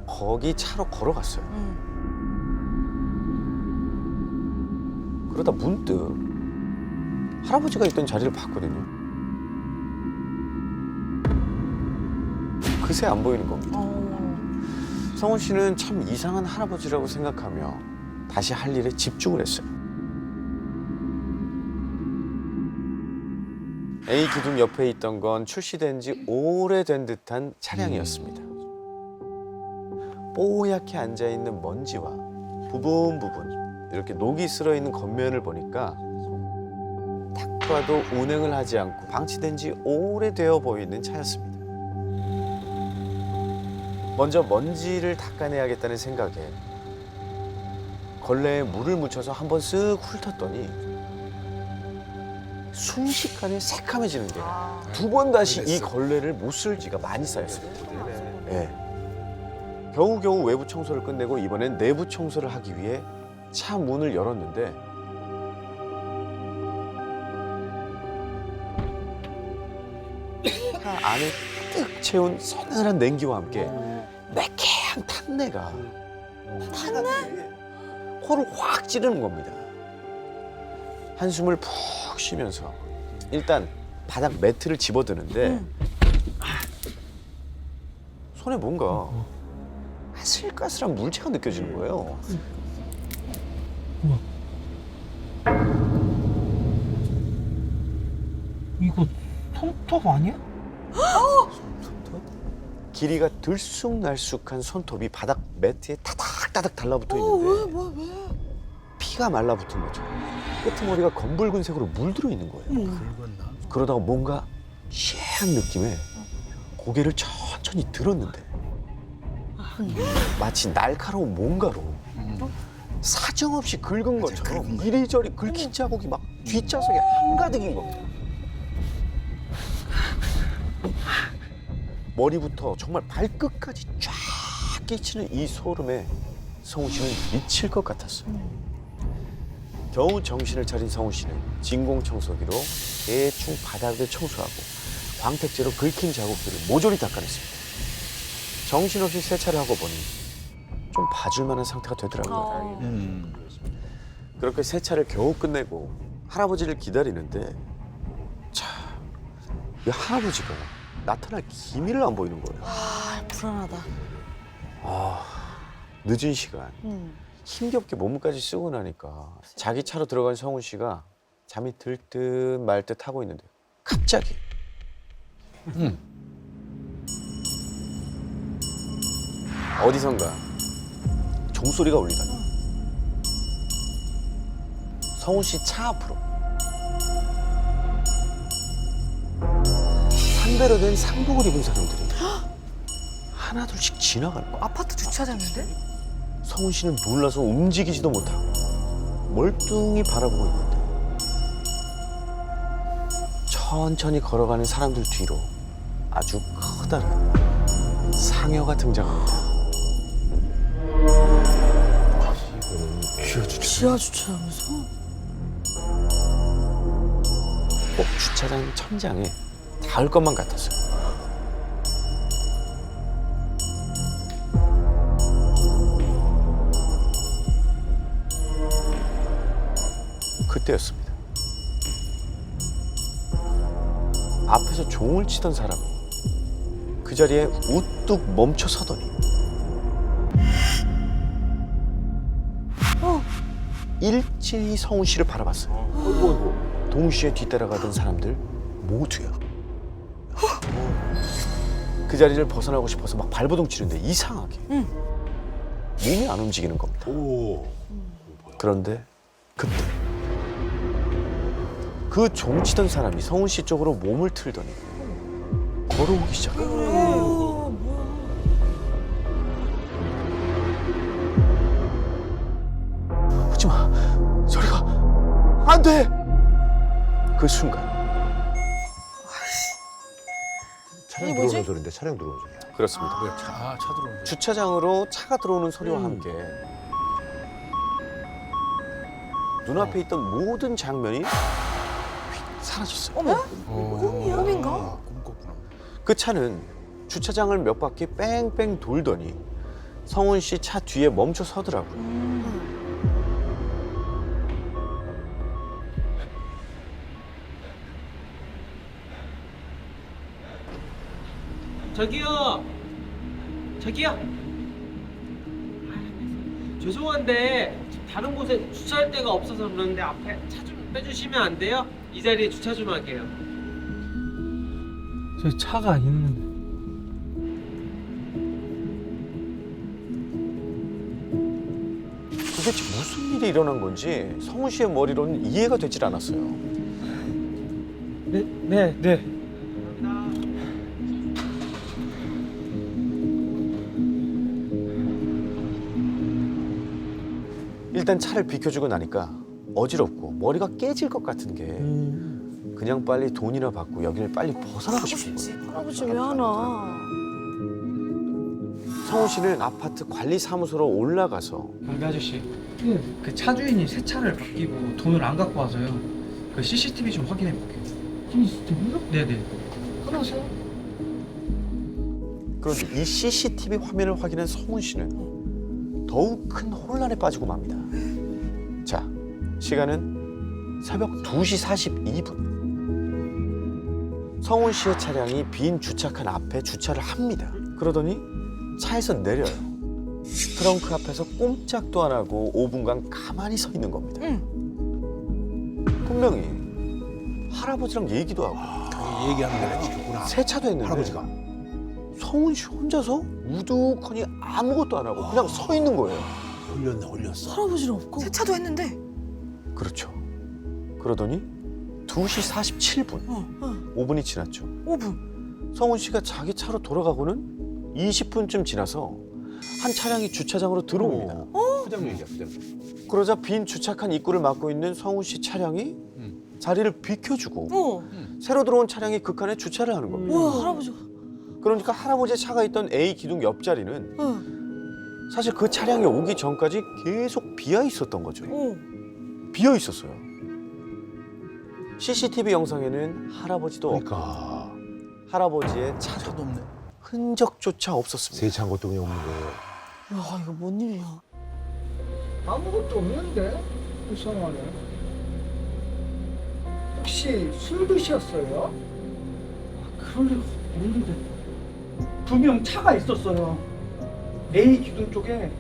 거기 차로 걸어갔어요. 그러다 문득 할아버지가 있던 자리를 봤거든요. 그새 안 보이는 겁니다. 성훈 씨는 참 이상한 할아버지라고 생각하며 다시 할 일에 집중을 했어요. A 기둥 옆에 있던 건 출시된 지 오래된 듯한 차량이었습니다. 뽀얗게 앉아있는 먼지와 부분 이렇게 녹이 쓸어 있는 겉면을 보니까 딱 봐도 운행을 하지 않고 방치된 지 오래되어 보이는 차였습니다. 먼저 먼지를 닦아내야겠다는 생각에 걸레에 물을 묻혀서 한번 쓱 훑었더니 순식간에 새카매지는 게 두 번 다시 이 걸레를 못 쓸 지가 많이 쌓였습니다. 네. 겨우겨우 외부 청소를 끝내고 이번엔 내부 청소를 하기 위해 차 문을 열었는데 차 안을 뜩 채운 서늘한 냉기와 함께 매캐한 탄내가 코를 확 찌르는 겁니다. 한숨을 푹 쉬면서 일단 바닥 매트를 집어드는데 손에 뭔가 아슬까슬한 물체가 느껴지는 거예요. 이거 손톱 아니야? 길이가 들쑥날쑥한 손톱이 바닥 매트에 타닥타닥 달라붙어 있는데 피가 말라붙은 거죠. 끄트머리가 검붉은 색으로 물들어 있는 거예요. 그러다가 뭔가 시한 느낌에 고개를 천천히 들었는데 마치 날카로운 뭔가로 사정없이 긁은 것처럼 이리저리 긁힌 자국이 막 뒷좌석에 한가득인 겁니다. 머리부터 정말 발끝까지 쫙 끼치는 이 소름에 성훈 씨는 미칠 것 같았어요. 겨우 정신을 차린 성훈 씨는 진공청소기로 대충 바닥을 청소하고 광택제로 긁힌 자국들을 모조리 닦아냈습니다. 정신없이 세차를 하고 보니 좀 봐줄 만한 상태가 되더라고요. 그렇게 세차를 겨우 끝내고 할아버지를 기다리는데 자, 이 할아버지가 나타날 기미를 안 보이는 거예요. 불안하다. 늦은 시간 힘겹게 몸까지 쓰고 나니까 자기 차로 들어간 성훈 씨가 잠이 들 듯 말 듯 하고 있는데 갑자기 어디선가 종소리가 울리더니 성훈 씨 차 앞으로 상대로 된 상복을 입은 사람들이 하나둘씩 지나가는 거야. 아파트 주차장인데? 성훈 씨는 놀라서 움직이지도 못하고 멀뚱히 바라보고 있는데 천천히 걸어가는 사람들 뒤로 아주 커다란 상여가 등장합니다. 지하 주차장에서? 꼭 주차장 천장에 닿을 것만 같았어요. 그때였습니다. 앞에서 종을 치던 사람이 그 자리에 우뚝 멈춰 서더니 일제히 성훈 씨를 바라봤어요. 동시에 뒤따라가던 사람들 모두요. 그 자리를 벗어나고 싶어서 막 발버둥 치는데 이상하게 몸이 안 움직이는 겁니다. 그런데 그때 그 종치던 사람이 성훈 씨 쪽으로 몸을 틀더니 걸어오기 시작해요. 오지 마. 소리가 안 돼. 그 순간 차량 들어오는 소리인데 차량 들어오는 소리야. 그렇습니다. 차 들어오는 소리. 주차장으로 차가 들어오는 소리와 함께 눈앞에 있던 모든 장면이 휙 사라졌어요. 꿈인가? 그 차는 주차장을 몇 바퀴 뺑뺑 돌더니 성훈 씨 차 뒤에 멈춰 서더라고요. 저기요. 저기요. 죄송한데 다른 곳에 주차할 데가 없어서 그러는데 앞에 차 좀 빼주시면 안 돼요? 이 자리에 주차 좀 할게요. 저 차가 있는데. 도대체 무슨 일이 일어난 건지 성훈 씨의 머리로는 이해가 되질 않았어요. 네. 일단 차를 비켜주고 나니까 어지럽고 머리가 깨질 것 같은 게 그냥 빨리 돈이나 받고 여기를 빨리 벗어나고 싶은 거예요. 할아버지 왜 하나? 성훈 씨는 아파트 관리사무소로 올라가서 경비 아저씨, 그 차 주인이 새 차를 바뀌고 돈을 안 갖고 와서요. 그 CCTV 좀 확인해 볼게요. CCTV요? 네네. 그러세요? 그런데 이 CCTV 화면을 확인한 성훈 씨는 더욱 큰 혼란에 빠지고 맙니다. 자, 시간은 새벽 2시 42분. 성훈 씨의 차량이 빈 주차칸 앞에 주차를 합니다. 그러더니 차에서 내려요. 트렁크 앞에서 꼼짝도 안 하고 5분간 가만히 서 있는 겁니다. 분명히 할아버지랑 얘기도 하고 얘기하는 거네. 지켰구나. 세차도 했는데 할아버지가. 성훈 씨 혼자서 우두커니 아무것도 안 하고 그냥 서 있는 거예요. 홀렸어. 할아버지는 없고. 세차도 했는데. 그렇죠. 그러더니 2시 47분, 5분이 지났죠. 5분. 성훈 씨가 자기 차로 돌아가고는 20분쯤 지나서 한 차량이 주차장으로 들어옵니다. 부장님이야, 부장님. 그러자 빈 주차칸 입구를 막고 있는 성훈 씨 차량이 자리를 비켜주고 새로 들어온 차량이 그 칸에 주차를 하는 겁니다. 뭐야 할아버지가. 그러니까 할아버지의 차가 있던 A 기둥 옆자리는 사실 그 차량이 오기 전까지 계속 비어 있었던 거죠. 비어 있었어요. CCTV 영상에는 할아버지도 그러니까 할아버지의 차도 없네. 흔적조차 없었습니다. 세차한 것도 그냥 없는 거예요. 야 이거 뭔 일이야? 아무것도 없는데? 이상하네. 혹시 술 드셨어요? 그럴 리가 없는데. 분명 차가 있었어요. A 기둥 쪽에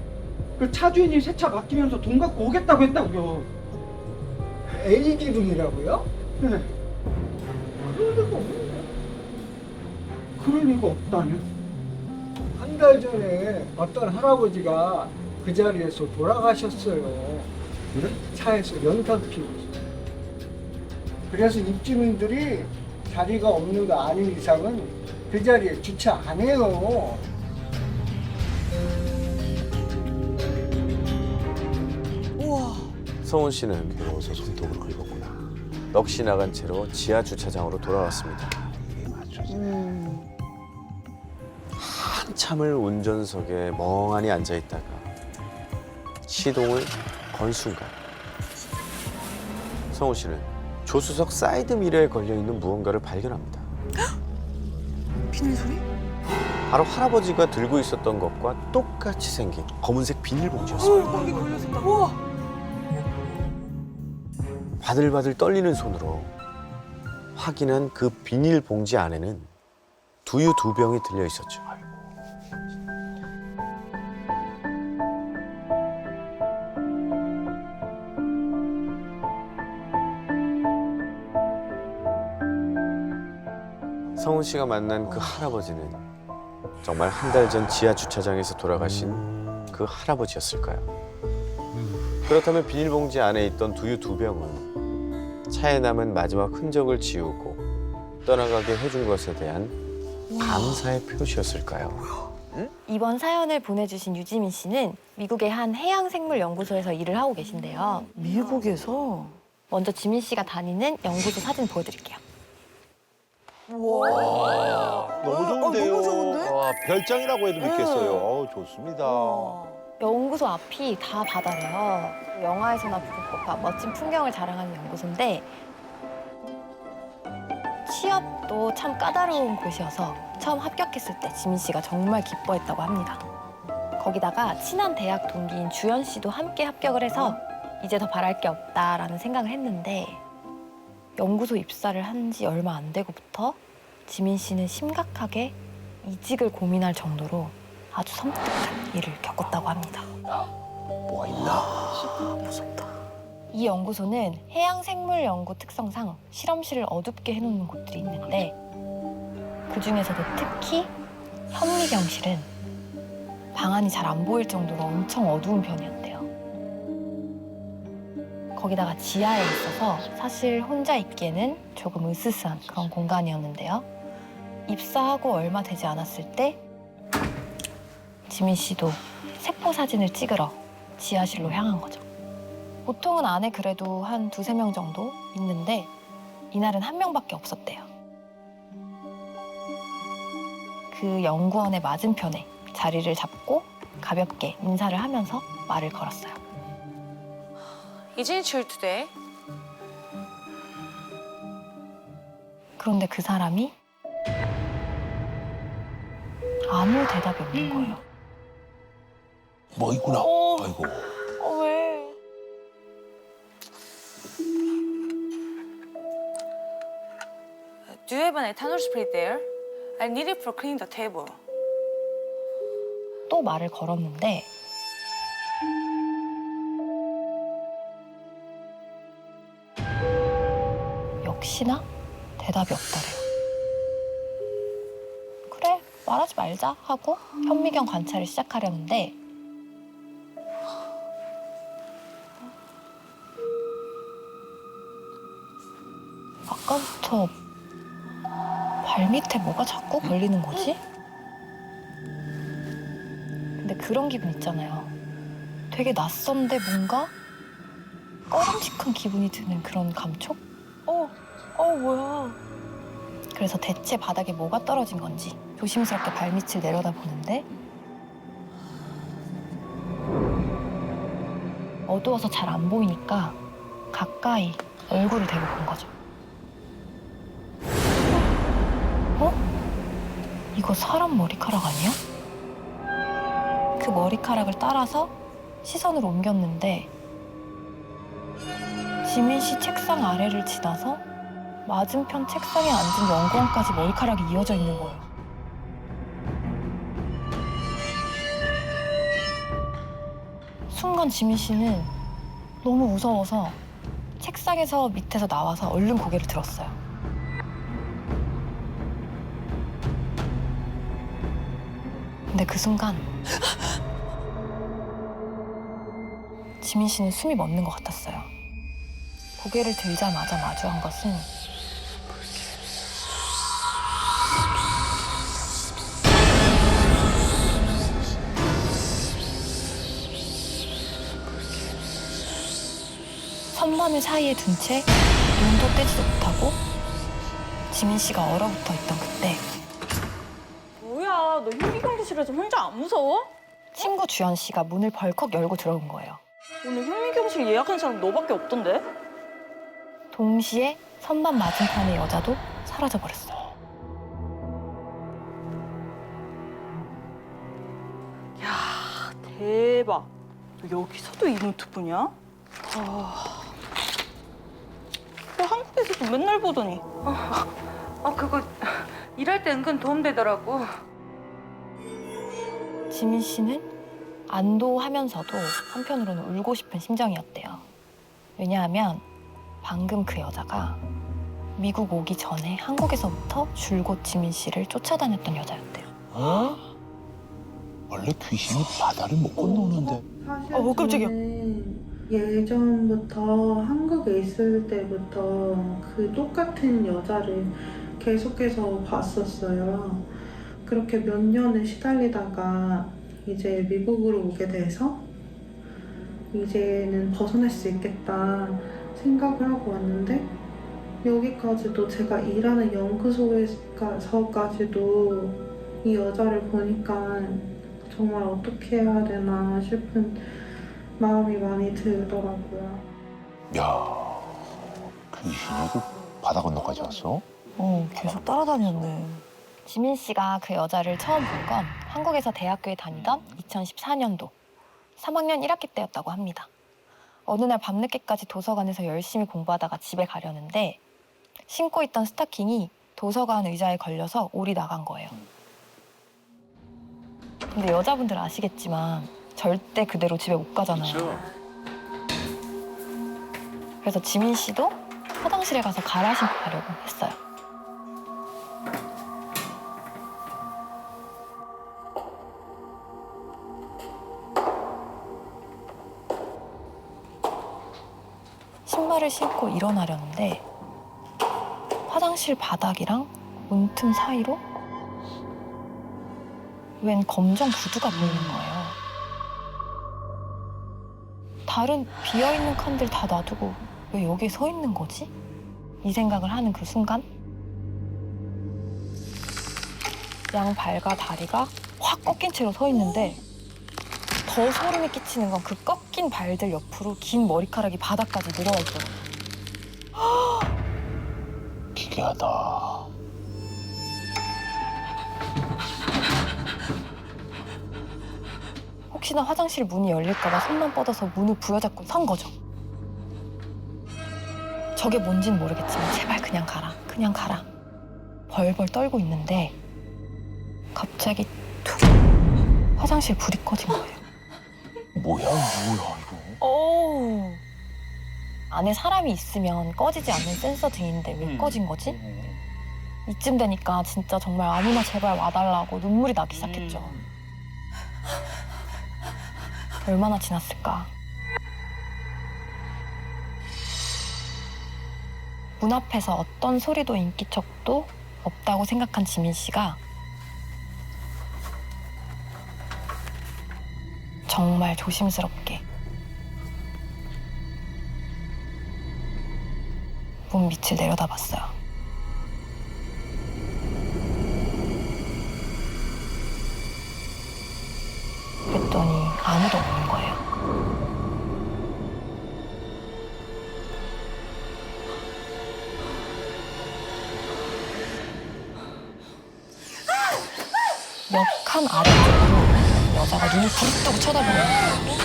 그 차 주인이 새 차 바뀌면서 돈 갖고 오겠다고 했다고요. A 기둥이라고요? 네. 그럴 리가 없는데. 그럴 리가 없다뇨. 한 달 전에 어떤 할아버지가 그 자리에서 돌아가셨어요. 그래? 차에서 연탄 피우고. 그래서 입주민들이 자리가 없는 거 아닌 이상은 그 자리에 주차 안 해요. 성훈 씨는 괴로워서 손톱을 긁었구나. 넋이 나간 채로 지하 주차장으로 돌아왔습니다. 이게 맞죠. 한참을 운전석에 멍하니 앉아 있다가 시동을 건 순간 성훈 씨는 조수석 사이드 미러에 걸려 있는 무언가를 발견합니다. 비늘 소리? 바로 할아버지가 들고 있었던 것과 똑같이 생긴 검은색 비닐봉지였어요. 거기 걸려진다. 우와. 바들바들 떨리는 손으로 확인한 그 비닐봉지 안에는 두유 2병이 들려 있었죠. 성훈 씨가 만난 그 할아버지는 정말 한 달 전 지하 주차장에서 돌아가신 그 할아버지였을까요? 그렇다면 비닐봉지 안에 있던 두유 2병은 차에 남은 마지막 흔적을 지우고 떠나가게 해준 것에 대한 감사의 표시였을까요? 이번 사연을 보내주신 유지민 씨는 미국의 한 해양생물연구소에서 일을 하고 계신데요. 미국에서? 먼저 지민 씨가 다니는 연구소 사진 보여드릴게요. 너무 좋은데요. 너무 좋은데? 와, 별장이라고 해도 믿겠어요. 어우, 좋습니다. 연구소 앞이 다 바다래요. 영화에서나 볼 법한 멋진 풍경을 자랑하는 연구소인데 취업도 참 까다로운 곳이어서 처음 합격했을 때 지민 씨가 정말 기뻐했다고 합니다. 거기다가 친한 대학 동기인 주연 씨도 함께 합격을 해서 이제 더 바랄 게 없다라는 생각을 했는데 연구소 입사를 한 지 얼마 안 되고부터 지민 씨는 심각하게 이직을 고민할 정도로 아주 섬뜩한 일을 겪었다고 합니다. 뭐가 있나? 무섭다. 이 연구소는 해양생물연구 특성상 실험실을 어둡게 해놓는 곳들이 있는데 그중에서도 특히 현미경실은 방안이 잘 안 보일 정도로 엄청 어두운 편이었대요. 거기다가 지하에 있어서 사실 혼자 있기에는 조금 으스스한 그런 공간이었는데요. 입사하고 얼마 되지 않았을 때 지민 씨도 세포 사진을 찍으러 지하실로 향한 거죠. 보통은 안에 그래도 한 2~3명 정도 있는데 이날은 1명밖에 없었대요. 그 연구원의 맞은편에 자리를 잡고 가볍게 인사를 하면서 말을 걸었어요. Isn't it chill today? 그런데 그 사람이 아무 대답이 없는 거예요. 뭐 있구나. 아이고. 왜? Do you have an ethanol spray there? I need it for cleaning the table. 또 말을 걸었는데 역시나 대답이 없더래요. 그래, 말하지 말자 하고 현미경 관찰을 시작하려는데 아까부터 발밑에 뭐가 자꾸 걸리는 거지? 근데 그런 기분 있잖아요. 되게 낯선데 뭔가 꺼림칙한 기분이 드는 그런 감촉? 뭐야? 그래서 대체 바닥에 뭐가 떨어진 건지 조심스럽게 발밑을 내려다보는데 어두워서 잘 안 보이니까 가까이 얼굴을 대고 본 거죠. 이거 사람 머리카락 아니야? 그 머리카락을 따라서 시선을 옮겼는데 지민 씨 책상 아래를 지나서 맞은편 책상에 앉은 연구원까지 머리카락이 이어져 있는 거예요. 순간 지민 씨는 너무 무서워서 책상에서 밑에서 나와서 얼른 고개를 들었어요. 근데 그 순간 지민 씨는 숨이 멎는 것 같았어요. 고개를 들자마자 마주한 것은 손바늘 사이에 둔 채 눈도 떼지도 못하고 지민 씨가 얼어붙어 있던 그때 뭐야, 너 현미경실에서 혼자 안 무서워? 친구 주연 씨가 문을 벌컥 열고 들어온 거예요. 오늘 현미경실 예약한 사람 너밖에 없던데? 동시에 선반 맞은편의 여자도 사라져버렸어요. 야, 대박. 너 여기서도 이 노트북이야? 너 한국에서도 맨날 보더니. 그거 일할 때 은근 도움되더라고. 지민 씨는 안도하면서도 한편으로는 울고 싶은 심정이었대요. 왜냐하면 방금 그 여자가 미국 오기 전에 한국에서부터 줄곧 지민 씨를 쫓아다녔던 여자였대요. 어? 원래 귀신이 바다를 못 건너는데. 어, 깜짝이야. 예전부터 한국에 있을 때부터 그 똑같은 여자를 계속해서 봤었어요. 그렇게 몇 년을 시달리다가 이제 미국으로 오게 돼서 이제는 벗어날 수 있겠다 생각을 하고 왔는데 여기까지도 제가 일하는 연구소에서까지도 이 여자를 보니까 정말 어떻게 해야 되나 싶은 마음이 많이 들더라고요. 야, 귀신이 그 바다 건너까지 왔어? 계속 따라다녔네. 지민 씨가 그 여자를 처음 본 건 한국에서 대학교에 다니던 2014년도 3학년 1학기 때였다고 합니다. 어느 날 밤늦게까지 도서관에서 열심히 공부하다가 집에 가려는데 신고 있던 스타킹이 도서관 의자에 걸려서 올이 나간 거예요. 근데 여자분들 아시겠지만 절대 그대로 집에 못 가잖아요. 그래서 지민 씨도 화장실에 가서 갈아 신고 가려고 했어요. 신발을 신고 일어나려는데 화장실 바닥이랑 문틈 사이로 웬 검정 구두가 보이는 거예요. 다른 비어있는 칸들 다 놔두고 왜 여기에 서 있는 거지? 이 생각을 하는 그 순간 양 발과 다리가 확 꺾인 채로 서 있는데 더 소름이 끼치는 건 그 꺾인 발들 옆으로 긴 머리카락이 바닥까지 내려와 있더라고요. 기괴하다. 혹시나 화장실 문이 열릴까 봐 손만 뻗어서 문을 부여잡고 선 거죠. 저게 뭔진 모르겠지만 제발 그냥 가라, 그냥 가라. 벌벌 떨고 있는데 갑자기 툭 화장실 불이 꺼진 거예요. 뭐야 이거? 오. 안에 사람이 있으면 꺼지지 않는 센서 등인데 왜 꺼진 거지? 이쯤 되니까 진짜 정말 아무나 제발 와달라고 눈물이 나기 시작했죠. 얼마나 지났을까? 문 앞에서 어떤 소리도 인기척도 없다고 생각한 지민 씨가 정말 조심스럽게 문 밑을 내려다봤어요. 그랬더니 아무도 없는 거예요. 몇 칸 아래쪽으로 여자가 눈을 부릅뜨고 쳐다보는 거예요.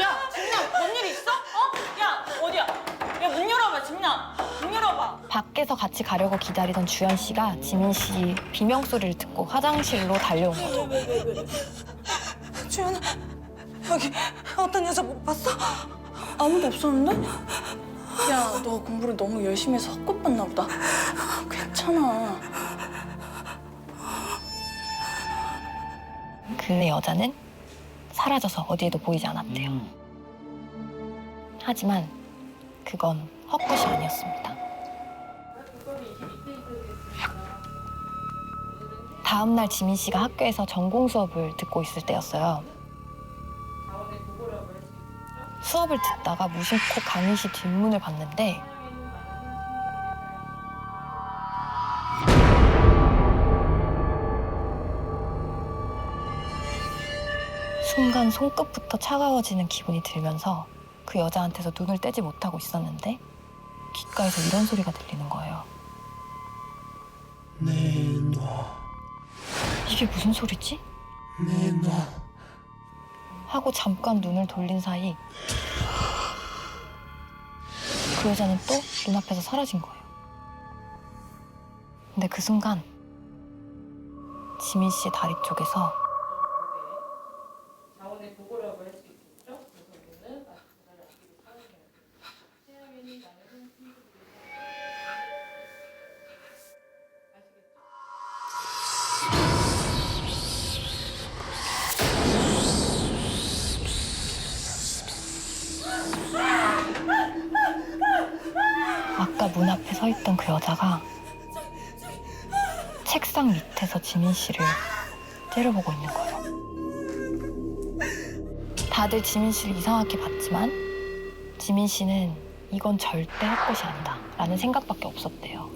야, 진남, 뭔 일 있어? 야, 어디야? 야, 문 열어봐, 진남. 문 열어봐. 밖에서 같이 가려고 기다리던 주연 씨가 지민 씨 비명 소리를 듣고 화장실로 달려온 거죠. 주연아, 여기 어떤 여자 못 봤어? 아무도 없었는데? 야, 너 공부를 너무 열심히 해서 헛것 봤나 보다. 괜찮아. 그 여자는 사라져서 어디에도 보이지 않았대요. 하지만 그건 헛것이 아니었습니다. 다음 날 지민 씨가 학교에서 전공 수업을 듣고 있을 때였어요. 수업을 듣다가 무심코 강의실 뒷문을 봤는데 순간 손끝부터 차가워지는 기분이 들면서 그 여자한테서 눈을 떼지 못하고 있었는데 귓가에서 이런 소리가 들리는 거예요. 이게 무슨 소리지? 하고 잠깐 눈을 돌린 사이 그 여자는 또 눈앞에서 사라진 거예요. 근데 그 순간 지민 씨의 다리 쪽에서 아까 문 앞에 서 있던 그 여자가 책상 밑에서 지민 씨를 째려보고 있는 거예요. 다들 지민 씨를 이상하게 봤지만 지민 씨는 이건 절대 헛것이 아니다 라는 생각밖에 없었대요.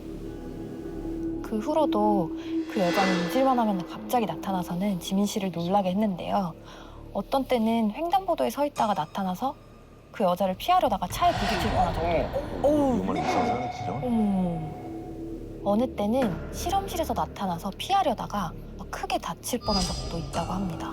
그 후로도 그 여자는 잊을만 하면 갑자기 나타나서는 지민 씨를 놀라게 했는데요. 어떤 때는 횡단보도에 서 있다가 나타나서 그 여자를 피하려다가 차에 부딪힐 뻔한 적도 어느 때는 실험실에서 나타나서 피하려다가 크게 다칠 뻔한 적도 있다고 합니다.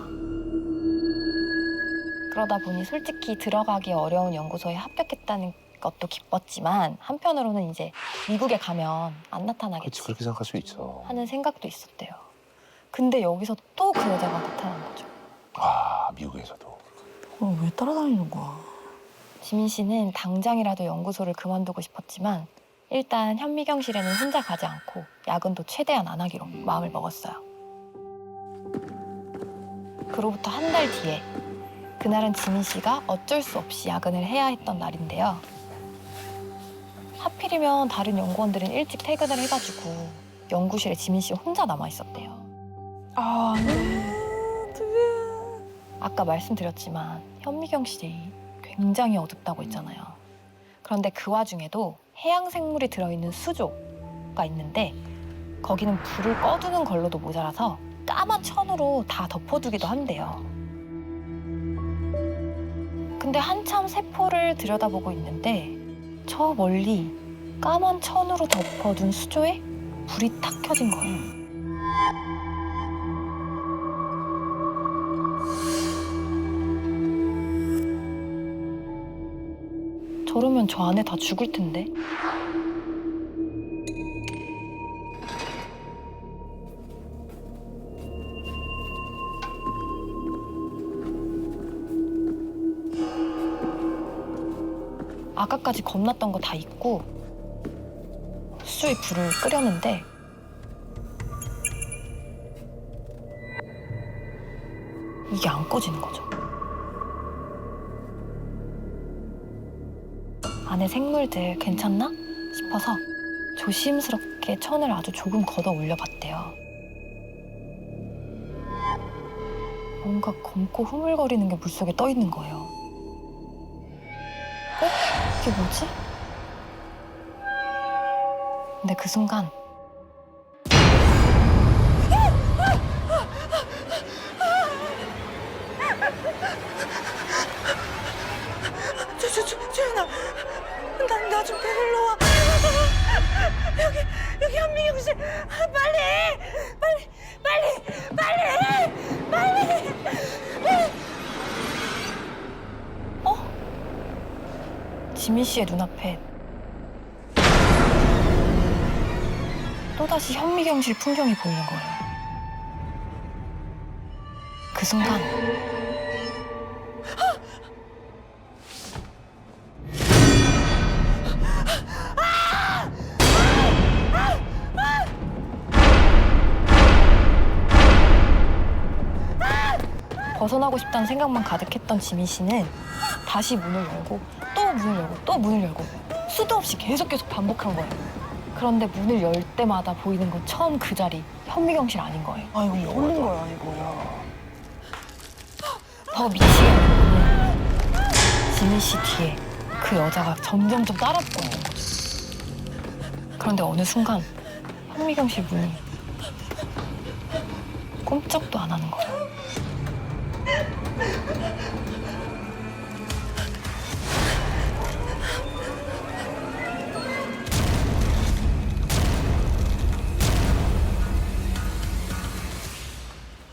그러다 보니 솔직히 들어가기 어려운 연구소에 합격했다는 것도 기뻤지만 한편으로는 이제 미국에 가면 안 나타나겠지 그렇지, 그렇게 생각할 수 있어. 하는 생각도 있었대요. 근데 여기서 또 그 여자가 나타난 거죠. 아, 미국에서도. 왜 따라다니는 거야? 지민 씨는 당장이라도 연구소를 그만두고 싶었지만 일단 현미경실에는 혼자 가지 않고 야근도 최대한 안 하기로 마음을 먹었어요. 그로부터 한 달 뒤에 그날은 지민 씨가 어쩔 수 없이 야근을 해야 했던 날인데요. 하필이면 다른 연구원들은 일찍 퇴근을 해가지고 연구실에 지민 씨 혼자 남아 있었대요. 아, 아까 말씀드렸지만 현미경실이 굉장히 어둡다고 했잖아요. 그런데 그 와중에도 해양 생물이 들어있는 수조가 있는데 거기는 불을 꺼두는 걸로도 모자라서 까만 천으로 다 덮어두기도 한대요. 근데 한참 세포를 들여다보고 있는데 저 멀리 까만 천으로 덮어둔 수조에 불이 탁 켜진 거예요. 저러면 저 안에 다 죽을 텐데. 아까까지 겁났던 거 다 잊고 수조에 불을 끄려는데 이게 안 꺼지는 거죠. 안에 생물들 괜찮나 싶어서 조심스럽게 천을 아주 조금 걷어 올려봤대요. 뭔가 검고 흐물거리는 게 물속에 떠 있는 거예요. 이게 뭐지? 근데 그 순간 주연아, 나 좀 데리러 와. 여기 현미경실, 빨리. 지민 씨의 눈앞에 또다시 현미경실 풍경이 보이는 거예요. 그 순간 벗어나고 싶다는 생각만 가득했던 지민 씨는 다시 문을 열고 또 문을 열고 또 문을 열고 수도 없이 계속 반복한 거예요. 그런데 문을 열 때마다 보이는 건 처음 그 자리, 현미경실 아닌 거예요. 아 이거 뭐 하는 거야 이거. 더 미치겠는 거는 지민 씨 뒤에 그 여자가 점점점 따라붙고 있는 거죠. 그런데 어느 순간 현미경실 문이 꼼짝도 안 하는 거예요.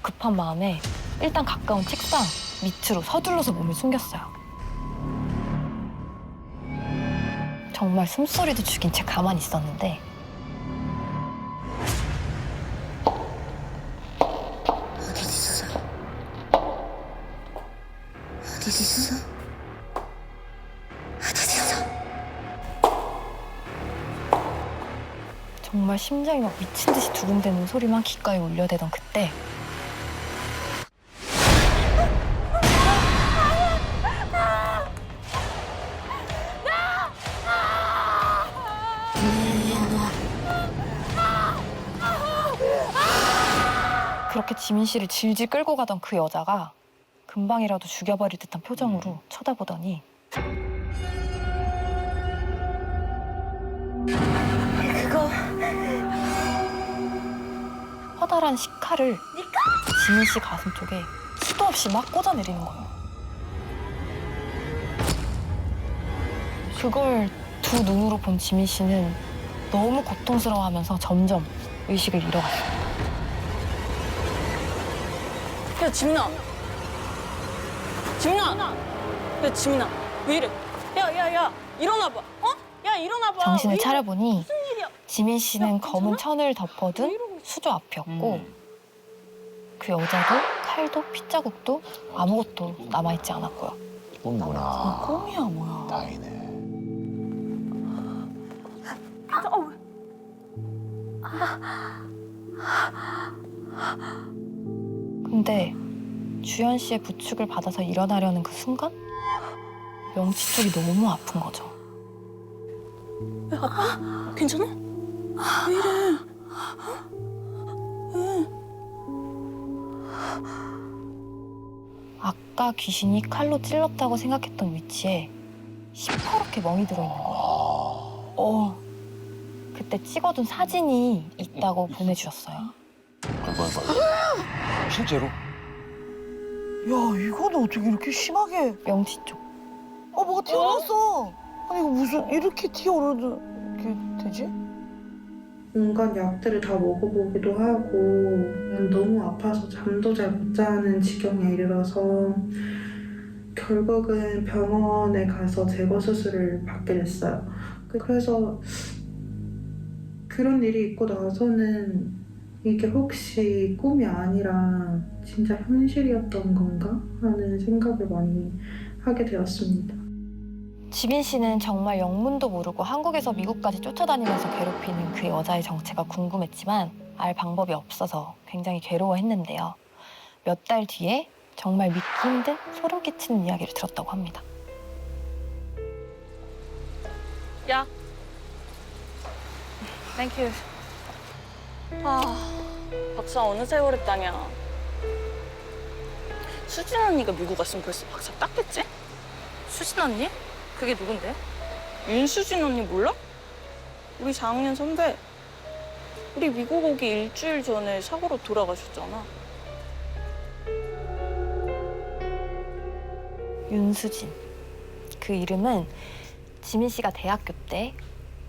급한 마음에 일단 가까운 책상 밑으로 서둘러서 몸을 숨겼어요. 정말 숨소리도 죽인 채 가만히 있었는데 어디 있어? 어디 있어? 어디 있어? 정말 심장이 막 미친 듯이 두근대는 소리만 귓가에 울려대던 그때 그렇게 지민 씨를 질질 끌고 가던 그 여자가 금방이라도 죽여버릴 듯한 표정으로 쳐다보더니 그거 커다란 식칼을 지민 씨 가슴 쪽에 수도 없이 막 꽂아내리는 거예요. 그걸 두 눈으로 본 지민 씨는 너무 고통스러워하면서 점점 의식을 잃어갔어요. 야 지민아. 지민아. 야 지민아 왜 이래? 야야야 일어나봐. 어? 야 일어나봐. 정신을 왜 이래? 차려보니 무슨 일이야? 지민 씨는 야, 검은 괜찮아? 천을 덮어둔 수조 앞이었고 그 여자도 칼도 핏자국도 아무것도 남아있지 않았고요. 꿈구나. 꿈이야 뭐야? 다행이네. 근데 주연 씨의 부축을 받아서 일어나려는 그 순간 명치 쪽이 너무 아픈 거죠. 야 아빠 괜찮아? 왜 이래? 아까 귀신이 칼로 찔렀다고 생각했던 위치에 시퍼렇게 멍이 들어있는 거예요. 그때 찍어둔 사진이 있다고 보내주셨어요. 아이고. 실제로? 야 이거는 어떻게 이렇게 심하게? 명치 쪽. 뭐가 튀어나왔어. 아니 이거 무슨 이렇게 튀어오르도 이렇게 되지? 온갖 약들을 다 먹어보기도 하고 너무 아파서 잠도 잘 못 자는 지경에 이르러서 결국은 병원에 가서 제거 수술을 받게 됐어요. 그래서 그런 일이 있고 나서는 이게 혹시 꿈이 아니라 진짜 현실이었던 건가 하는 생각을 많이 하게 되었습니다. 지민 씨는 정말 영문도 모르고 한국에서 미국까지 쫓아다니면서 괴롭히는 그 여자의 정체가 궁금했지만 알 방법이 없어서 굉장히 괴로워했는데요. 몇 달 뒤에 정말 믿기 힘든 소름 끼치는 이야기를 들었다고 합니다. 야. 땡큐. 박사 어느 세월에 따냐. 수진 언니가 미국 왔으면 벌써 박사 땄겠지? 수진 언니? 그게 누군데? 윤수진 언니 몰라? 우리 4학년 선배. 우리 미국 오기 일주일 전에 사고로 돌아가셨잖아. 윤수진. 그 이름은 지민 씨가 대학교 때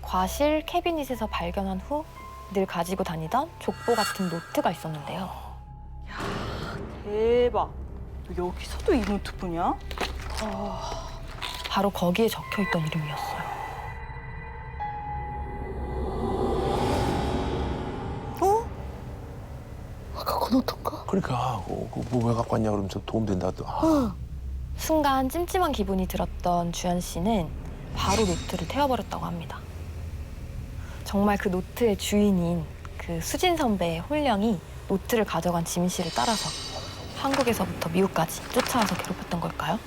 과실 캐비닛에서 발견한 후 늘 가지고 다니던 족보 같은 노트가 있었는데요. 대박. 너 여기서도 이 노트 보냐? 바로 거기에 적혀있던 이름이었어요. 아까 그 노트인가? 그러니까 왜 갖고 왔냐 그러면서 도움 된다 또. 순간 찜찜한 기분이 들었던 주연 씨는 바로 노트를 태워버렸다고 합니다. 정말 그 노트의 주인인 그 수진 선배의 혼령이 노트를 가져간 지민 씨를 따라서 한국에서부터 미국까지 쫓아와서 괴롭혔던 걸까요?